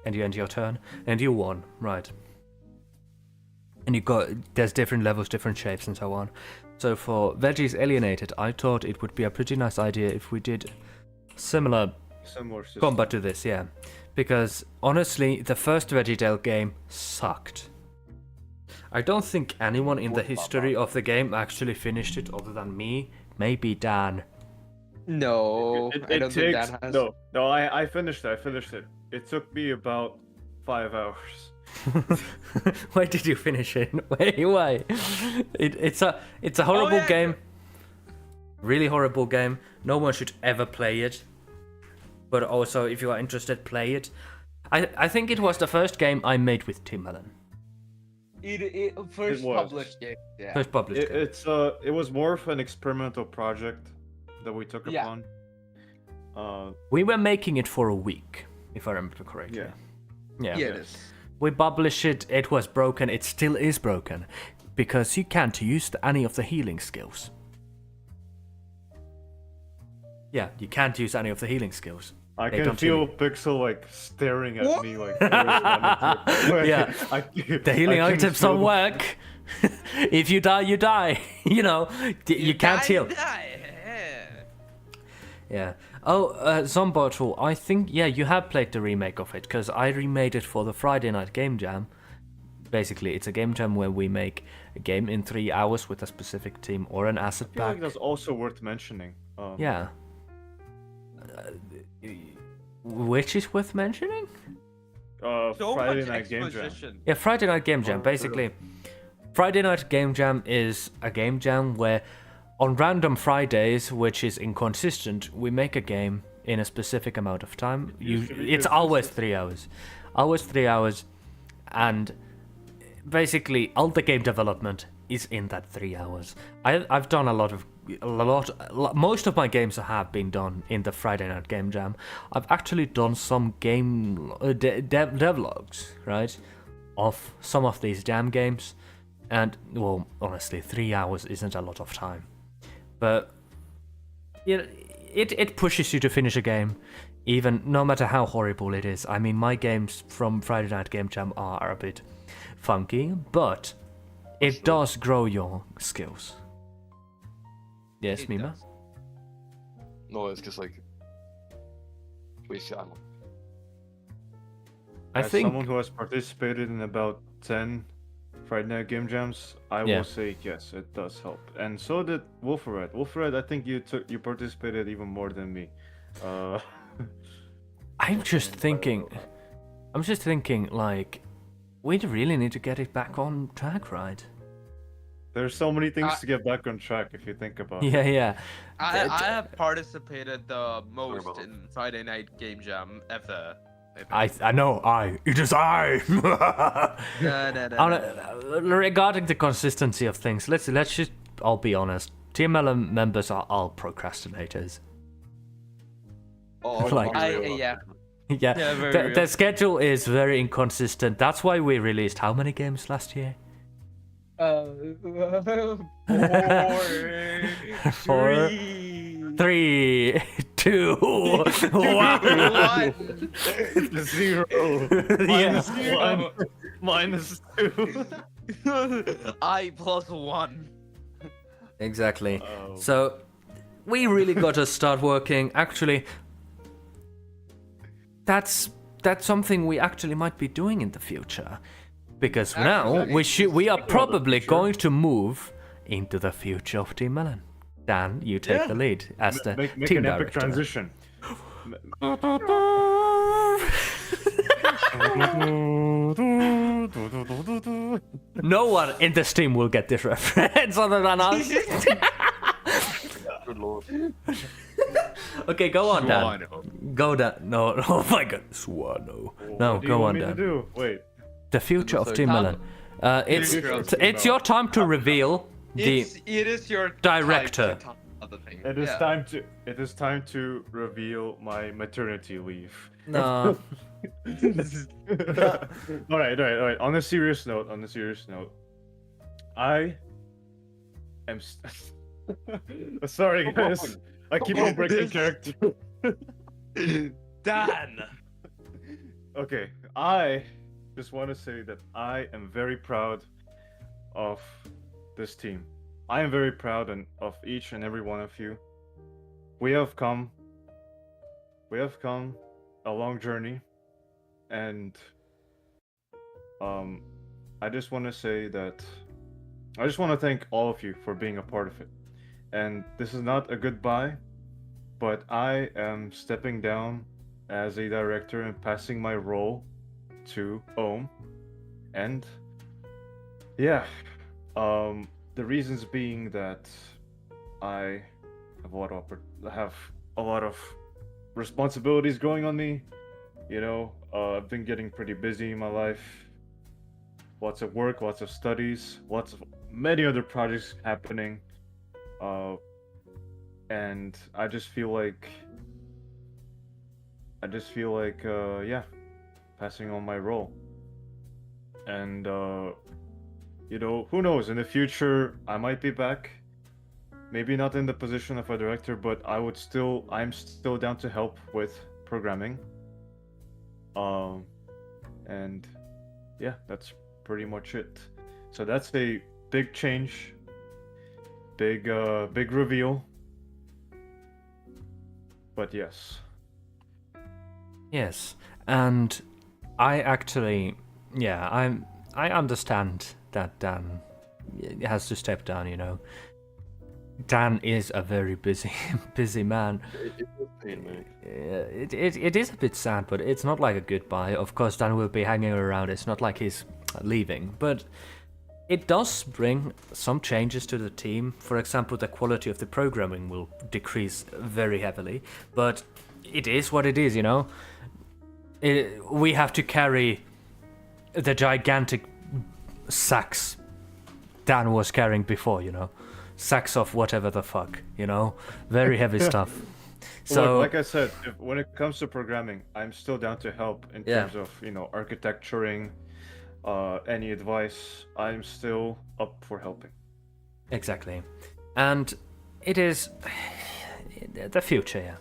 and you end your turn and you won, right? And there's different levels, different shapes, and so on. So for Veggies Alienated, I thought it would be a pretty nice idea if we did similar System. combat to this, yeah. Because honestly, the first VeggieTale game sucked. I don't think anyone in the history of the game actually finished it other than me, maybe Dan. No, I don't think that has. No, I finished it. It took me about 5 hours. Why did you finish it? Why? It's a horrible yeah, game. Really horrible game. No one should ever play it. But also, if you are interested, play it. I think it was the first game I made with Melon. It first It was. published game. Yeah. First published game. It was more of an experimental project that we took Yeah. upon. We were making it for a week, if I remember correctly. Yeah. Yeah. Yeah, it is. We published it, it was broken, it still is broken. Because you can't use any of the healing skills. Yeah, you can't use any of the healing skills. I They can don't feel really- Pxl like staring at What? me like. Like, Yeah. The healing I can items feel don't work. If you die, you die. You know, you can't heal. Yeah. Oh, Zombartle, I think, yeah, you have played the remake of it, because I remade it for the Friday Night Game Jam. Basically, it's a game jam where we make a game in 3 hours with a specific team or an asset I feel like pack. that's also worth mentioning. Yeah. Which is worth mentioning? So Friday much Night Game Jam. exposition. Yeah, Friday Night Game Jam. Oh, Basically, Friday Night Game Jam is a game jam where on random Fridays, which is inconsistent, we make a game in a specific amount of time. Usually It's it's always 3 hours. Always 3 hours. and basically all the game development is in that 3 hours. I've done most of my games have been done in the Friday night game jam. I've actually done some game devlogs, right, of some of these jam games, and well, honestly, 3 hours isn't a lot of time, but it pushes you to finish a game, even no matter how horrible it is. I mean, my games from Friday night game jam are a bit funky, but it does grow your skills. Yes, It Mima? does. No, it's just like waste your ammo. I As think someone who has participated in about 10 Friday Night Game Jams, I Yeah. will say yes, it does help. And so did Wolfered. Wolfered, I think you participated even more than me. I'm just thinking, like, we really need to get it back on track, right? There's so many things I- to get back on track if you think about it. Yeah. I have participated the most about- in Friday Night Game Jam ever. I know, it is I. No. Regarding the consistency of things, let's just all be honest. Team Melon members are all procrastinators. Oh, Like- Yeah. Yeah, Yeah, very the real. schedule is very inconsistent. That's why we released how many games last year? 4, 3, 2, 1. 0. Yeah. Minus 2. I plus 1. Exactly. Oh. So we really got to start working. Actually, that's something we actually might be doing in the future, because now we are probably going to move into the future of Team Melon. Dan, you take Yeah. the lead as the Make team an epic director. transition. No one in this team will get this reference other than us. Good lord. Okay, go on, Dan. Swano. Go, Dan. No, oh my god, Swano. No, What do you go want on, me to Dan. do? Wait. The future of So Team Tom- Melon. It's Future of Team it's your time to reveal the. It is your director. time to talk about the thing. It is Yeah. time to reveal my maternity leave. No. all right. On a serious note, I am. Sorry, guys. I keep on breaking character. Dan. Okay, I just want to say that I am very proud of this team. I am very proud of each and every one of you. We have come a long journey, and I just want to say that I just want to thank all of you for being a part of it. And this is not a goodbye, but I am stepping down as a director and passing my role to Ohm. And yeah, the reasons being that I have a lot of responsibilities going on me. You know, I've been getting pretty busy in my life. Lots of work, lots of studies, lots of many other projects happening. And I just feel like yeah, passing on my role. And you know, who knows, in the future I might be back. Maybe not in the position of a director, but I'm still down to help with programming. And yeah, that's pretty much it. So that's a big change, big reveal. But yes. Yes, and I actually, I understand that Dan has to step down. You know, Dan is a very busy man. It does pain me. It is a bit sad, but it's not like a goodbye. Of course, Dan will be hanging around. It's not like he's leaving, but it does bring some changes to the team. For example, the quality of the programming will decrease very heavily, but it is what it is, you know. We have to carry the gigantic sacks Dan was carrying before, you know, sacks of whatever the fuck, you know, very heavy stuff. So, Look, like I said, when it comes to programming, I'm still down to help in Yeah. terms of, you know, architecturing, any advice. I'm still up for helping. exactly. And it is the future, yeah.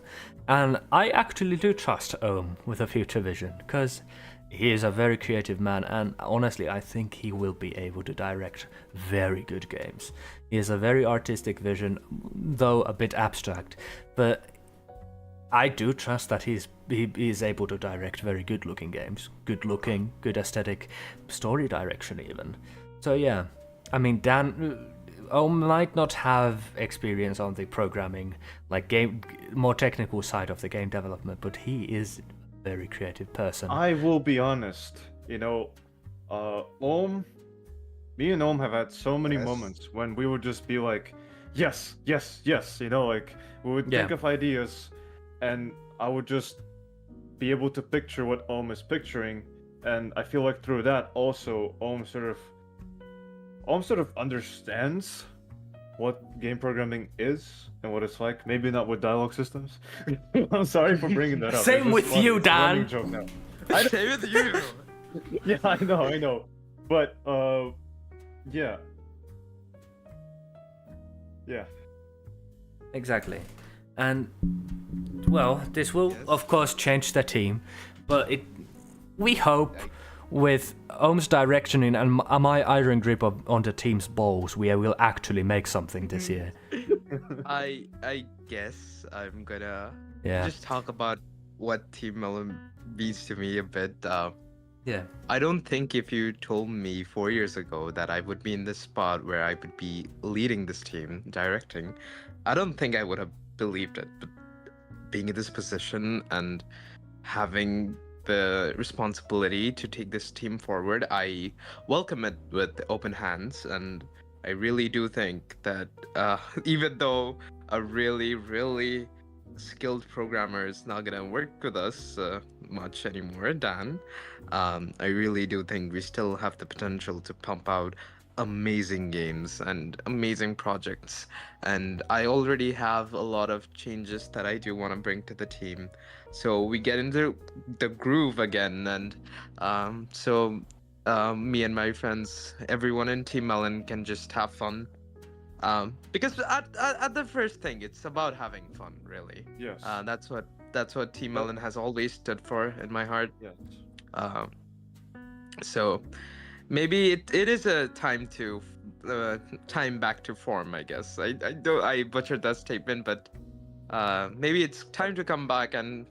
And I actually do trust Ohm with a future vision, because he is a very creative man, and honestly, I think he will be able to direct very good games. He has a very artistic vision, though a bit abstract, but I do trust that he is able to direct very good looking games. Good looking, good aesthetic, story direction even. So yeah, I mean, Dan might not have experience on the programming, like more technical side of the game development, but he is a very creative person. I will be honest, you know, me and Ohm have had so many Yes. moments when we would just be like, yes, yes, yes, you know, like we would think Yeah. of ideas, and I would just be able to picture what Ohm is picturing, and I feel like through that also Ohm sort of understands what game programming is and what it's like. Maybe not with dialogue systems. I'm sorry for bringing that up. Same It's just with funny. you, It's a running Dan. joke now. Same with you. Yeah, I know. But yeah. Yeah. Exactly. And well, this will Yes. of course change the team, but we hope with Ohm's directioning and my iron grip on the team's balls, we will actually make something this year. I guess I'm gonna Yeah. just talk about what Team Melon means to me a bit. Yeah. I don't think if you told me 4 years ago that I would be in this spot where I would be leading this team, directing, I don't think I would have believed it. But being in this position and having the responsibility to take this team forward, I welcome it with open hands. And I really do think that even though a really, really skilled programmer is not gonna work with us much anymore, Dan, I really do think we still have the potential to pump out amazing games and amazing projects. And I already have a lot of changes that I do want to bring to the team. So we get into the groove again, and me and my friends, everyone in Team Melon can just have fun. Because at the first thing, it's about having fun, really. Yes. That's what Team Melon has always stood for in my heart. Yes. So maybe it is a time to time back to form, I guess. I butchered that statement, but maybe it's time to come back and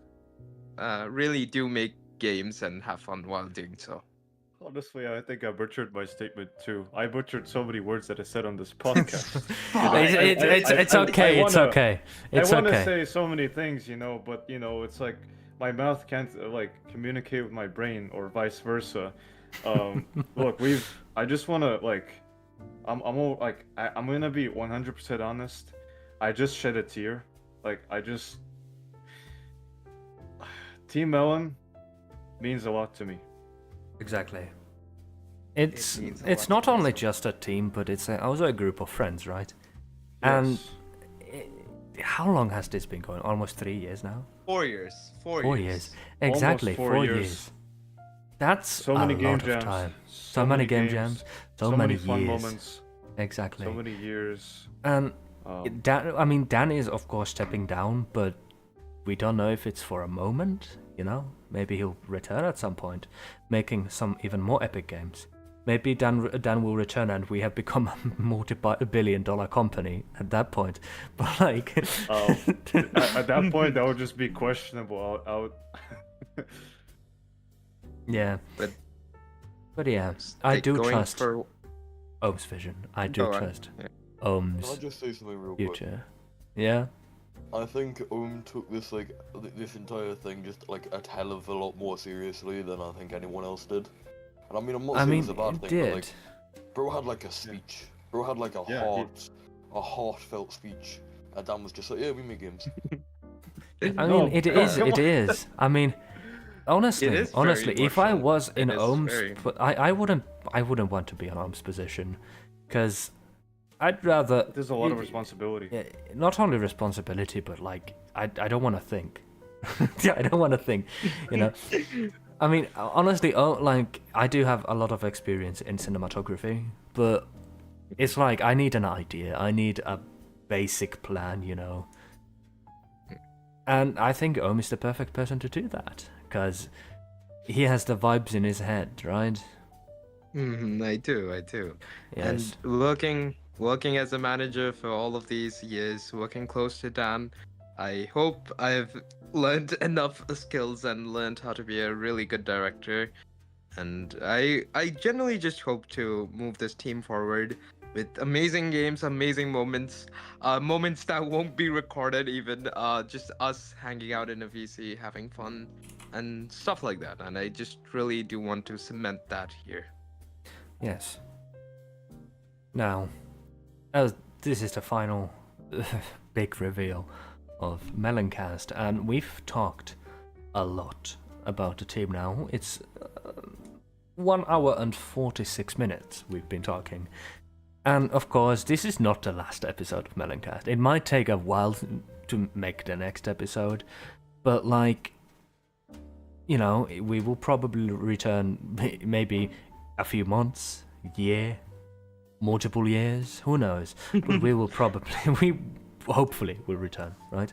really do make games and have fun while doing so. Honestly, I think I butchered my statement too. I butchered so many words that I said on this podcast. It's okay. It's okay. It's I want to okay. say so many things, you know, but you know, it's like my mouth can't like communicate with my brain or vice versa. Look, I just want to like, I'm gonna be 100% honest. I just shed a tear. Like Team Melon means a lot to me. Exactly. means a It's lot not to me only as well. just a team, but it's also a group of friends, right? And Yes. how long has this been going? Almost 3 years now. 4 years. 4 years. Exactly. Almost 4 4 years. That's So a many lot game of jams. time. So many game jams. So many fun years. moments. Exactly. So many years. And Um, Dan is of course stepping down, but we don't know if it's for a moment. You know, maybe he'll return at some point, making some even more epic games. Maybe Dan will return and we have become a multi-billion-dollar company at that point. But like, at that point, that would just be questionable. yeah. But- But yeah, I Like, do going trust for- Ohm's vision. I do Go on. trust Can Ohm's I just say something real quick? future. Yeah. I think took this this entire thing just like a hell of a lot more seriously than I think anyone else did. And I mean, I'm not I saying mean, it's a bad it thing, did. but like, bro had like a speech. Bro had like a Yeah, heartfelt speech. And Dan was just like, yeah, we make games. I No, mean, it come on, is. come It on. is. I mean, honestly, It is very if I emotional. was in It is Ohm's, very- I wouldn't want to be in Ohm's position, because I'd rather. There's a lot of responsibility. Yeah, not only responsibility, but like I don't want to think. Yeah, I don't want to think. You know, I mean, honestly, like I do have a lot of experience in cinematography, but it's like I need an idea. I need a basic plan, you know. And I think Ohm is the perfect person to do that, because he has the vibes in his head, right? I do. Yes. And working as a manager for all of these years, working close to Dan, I hope I've learned enough skills and learned how to be a really good director. And I generally just hope to move this team forward with amazing games, amazing moments, moments that won't be recorded even, just us hanging out in a VC, having fun, and stuff like that. And I just really do want to cement that here. Yes. Now, as this is the final big reveal of Melon Cast, and we've talked a lot about the team now. It's 1 hour and 46 minutes we've been talking. And of course, this is not the last episode of Melon Cast. It might take a while to make the next episode, but like, you know, we will probably return maybe a few months, year, multiple years, who knows? But we will probably, hopefully will return, right?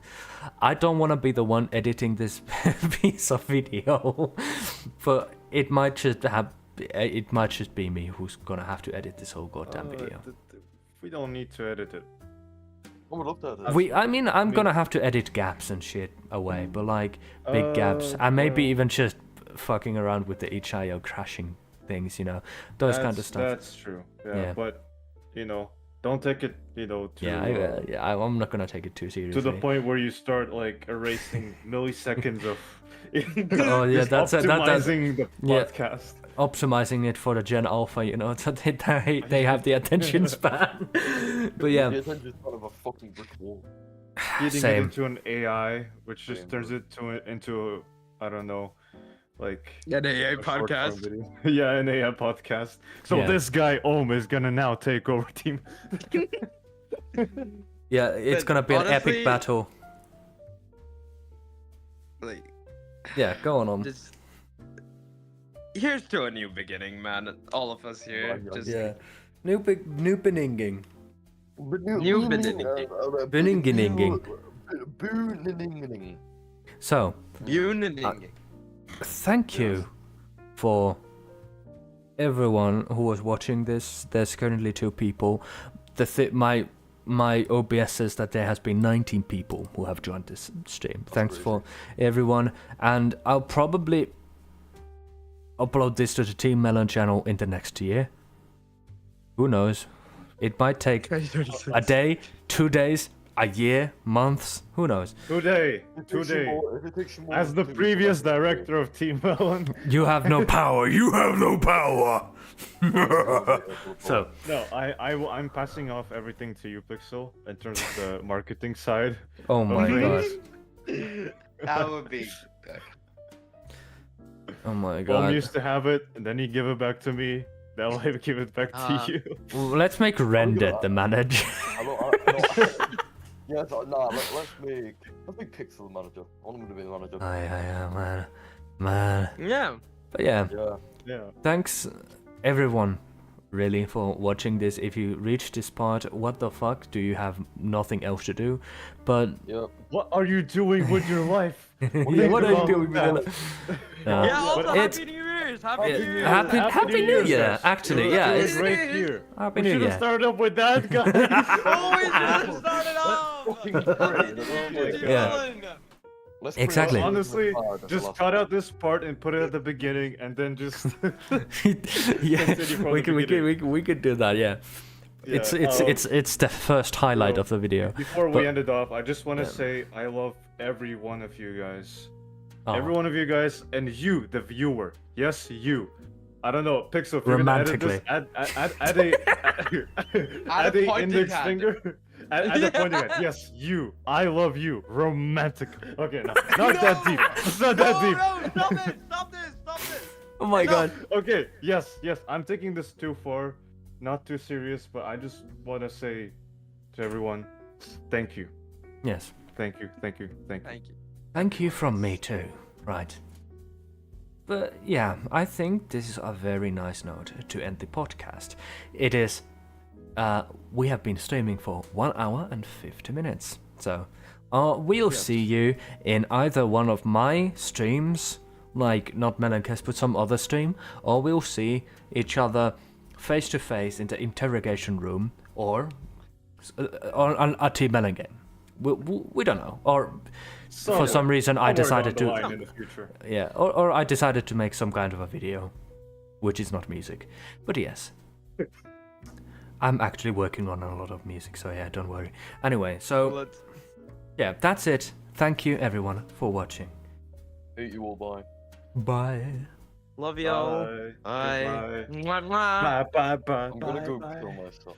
I don't want to be the one editing this piece of video, but it might just be me who's gonna have to edit this whole goddamn video. We don't need to edit it. I would love that. I'm gonna have to edit gaps and shit away, but like big gaps, and maybe even just fucking around with the HIO crashing things, you know, those kind of stuff. That's true. Yeah. But you know, don't take it, you know, to I'm not gonna take it too seriously. to the point where you start like erasing milliseconds of. Oh yeah, just that's optimizing the yeah. podcast. Optimizing it for the Gen Alpha, you know, so they have the attention span. But yeah, The attention span of a fucking brick wall. Feeding it same. into an AI, which just Same, turns it into I don't know, like Yeah, the AI a short-form podcast. video. Yeah, an AI podcast. So Yeah. this guy Ohm is gonna now take over team. Yeah, it's But gonna be an epic honestly- battle. Like, Yeah, go on. just here's to a new beginning, man. All of us here. Yeah. Just Yeah, new beninging. New Beninging. Boo-ning-ning-ning. So, Unity. thank you for everyone who was watching this. There's currently 2 people. My OBS says that there has been 19 people who have joined this stream. Thanks for everyone, and I'll probably upload this to the Team Melon channel in the next year. Who knows? It might take a day, 2 days, a year, months. Who knows? Today. As the previous director of Team Melon. You have no power. You have no power. So No, I'm passing off everything to you, Pxl, in terms of the marketing side. oh my god. That would be. Oh my Ohm god. used to have it, and then he give it back to me. Now I give it back to you. Well, let's make Render the manager. Yes, let's make Pxl the manager. I want him to be the manager. Yeah, man. Yeah. But yeah, Yeah. Yeah. thanks everyone really for watching this. If you reached this part, what the fuck? Do you have nothing else to do? But Yep. What are you doing with your life? yeah, what are you doing with that? your life? Yeah. Also, but it's- Happy New Year's. Happy Yeah, New Year's. Happy New Year, guys. actually, It was yeah, a it's- great year. Happy We New should have Year. started up with that, guys. Always should have started off. Fucking great. Yeah. Let's Exactly. Honestly, just cut out this part and put it at the beginning, and then just. Yeah, Continue from we the beginning. could do that. Yeah, it's the first highlight so of the video. Before we But- end it off, I just want to Yeah. say I love every one of you guys. Oh, Every one of you guys, and you, the viewer. Yes, you. I don't know, Pxl, if you're gonna edit this, Romantically. add a pointing index hand. finger. at the point again. Yes, you. I love you. Romantic. Okay, no, not that deep. It's not that deep. No, stop it! Stop this! Stop this! Oh my god. Okay, yes. I'm taking this too far. Not too serious, but I just want to say to everyone, thank you. Yes. Thank you. Thank you. Thank you from me too. Right. But yeah, I think this is a very nice note to end the podcast. It is. We have been streaming for 1 hour and 50 minutes. So, we'll see you in either one of my streams, like not Melon Cast, but some other stream, or we'll see each other face to face in the interrogation room, or on a Team Melon game. We don't know. Or for some reason I decided to. In the future. Yeah, or I decided to make some kind of a video, which is not music. But yes. I'm actually working on a lot of music, so yeah, don't worry. Anyway, so yeah, that's it. Thank you everyone for watching. Hate you all, bye. Bye. Love y'all. Bye. Bye. Goodbye. Mwah, mwah. Bye. I'm gonna go kill myself.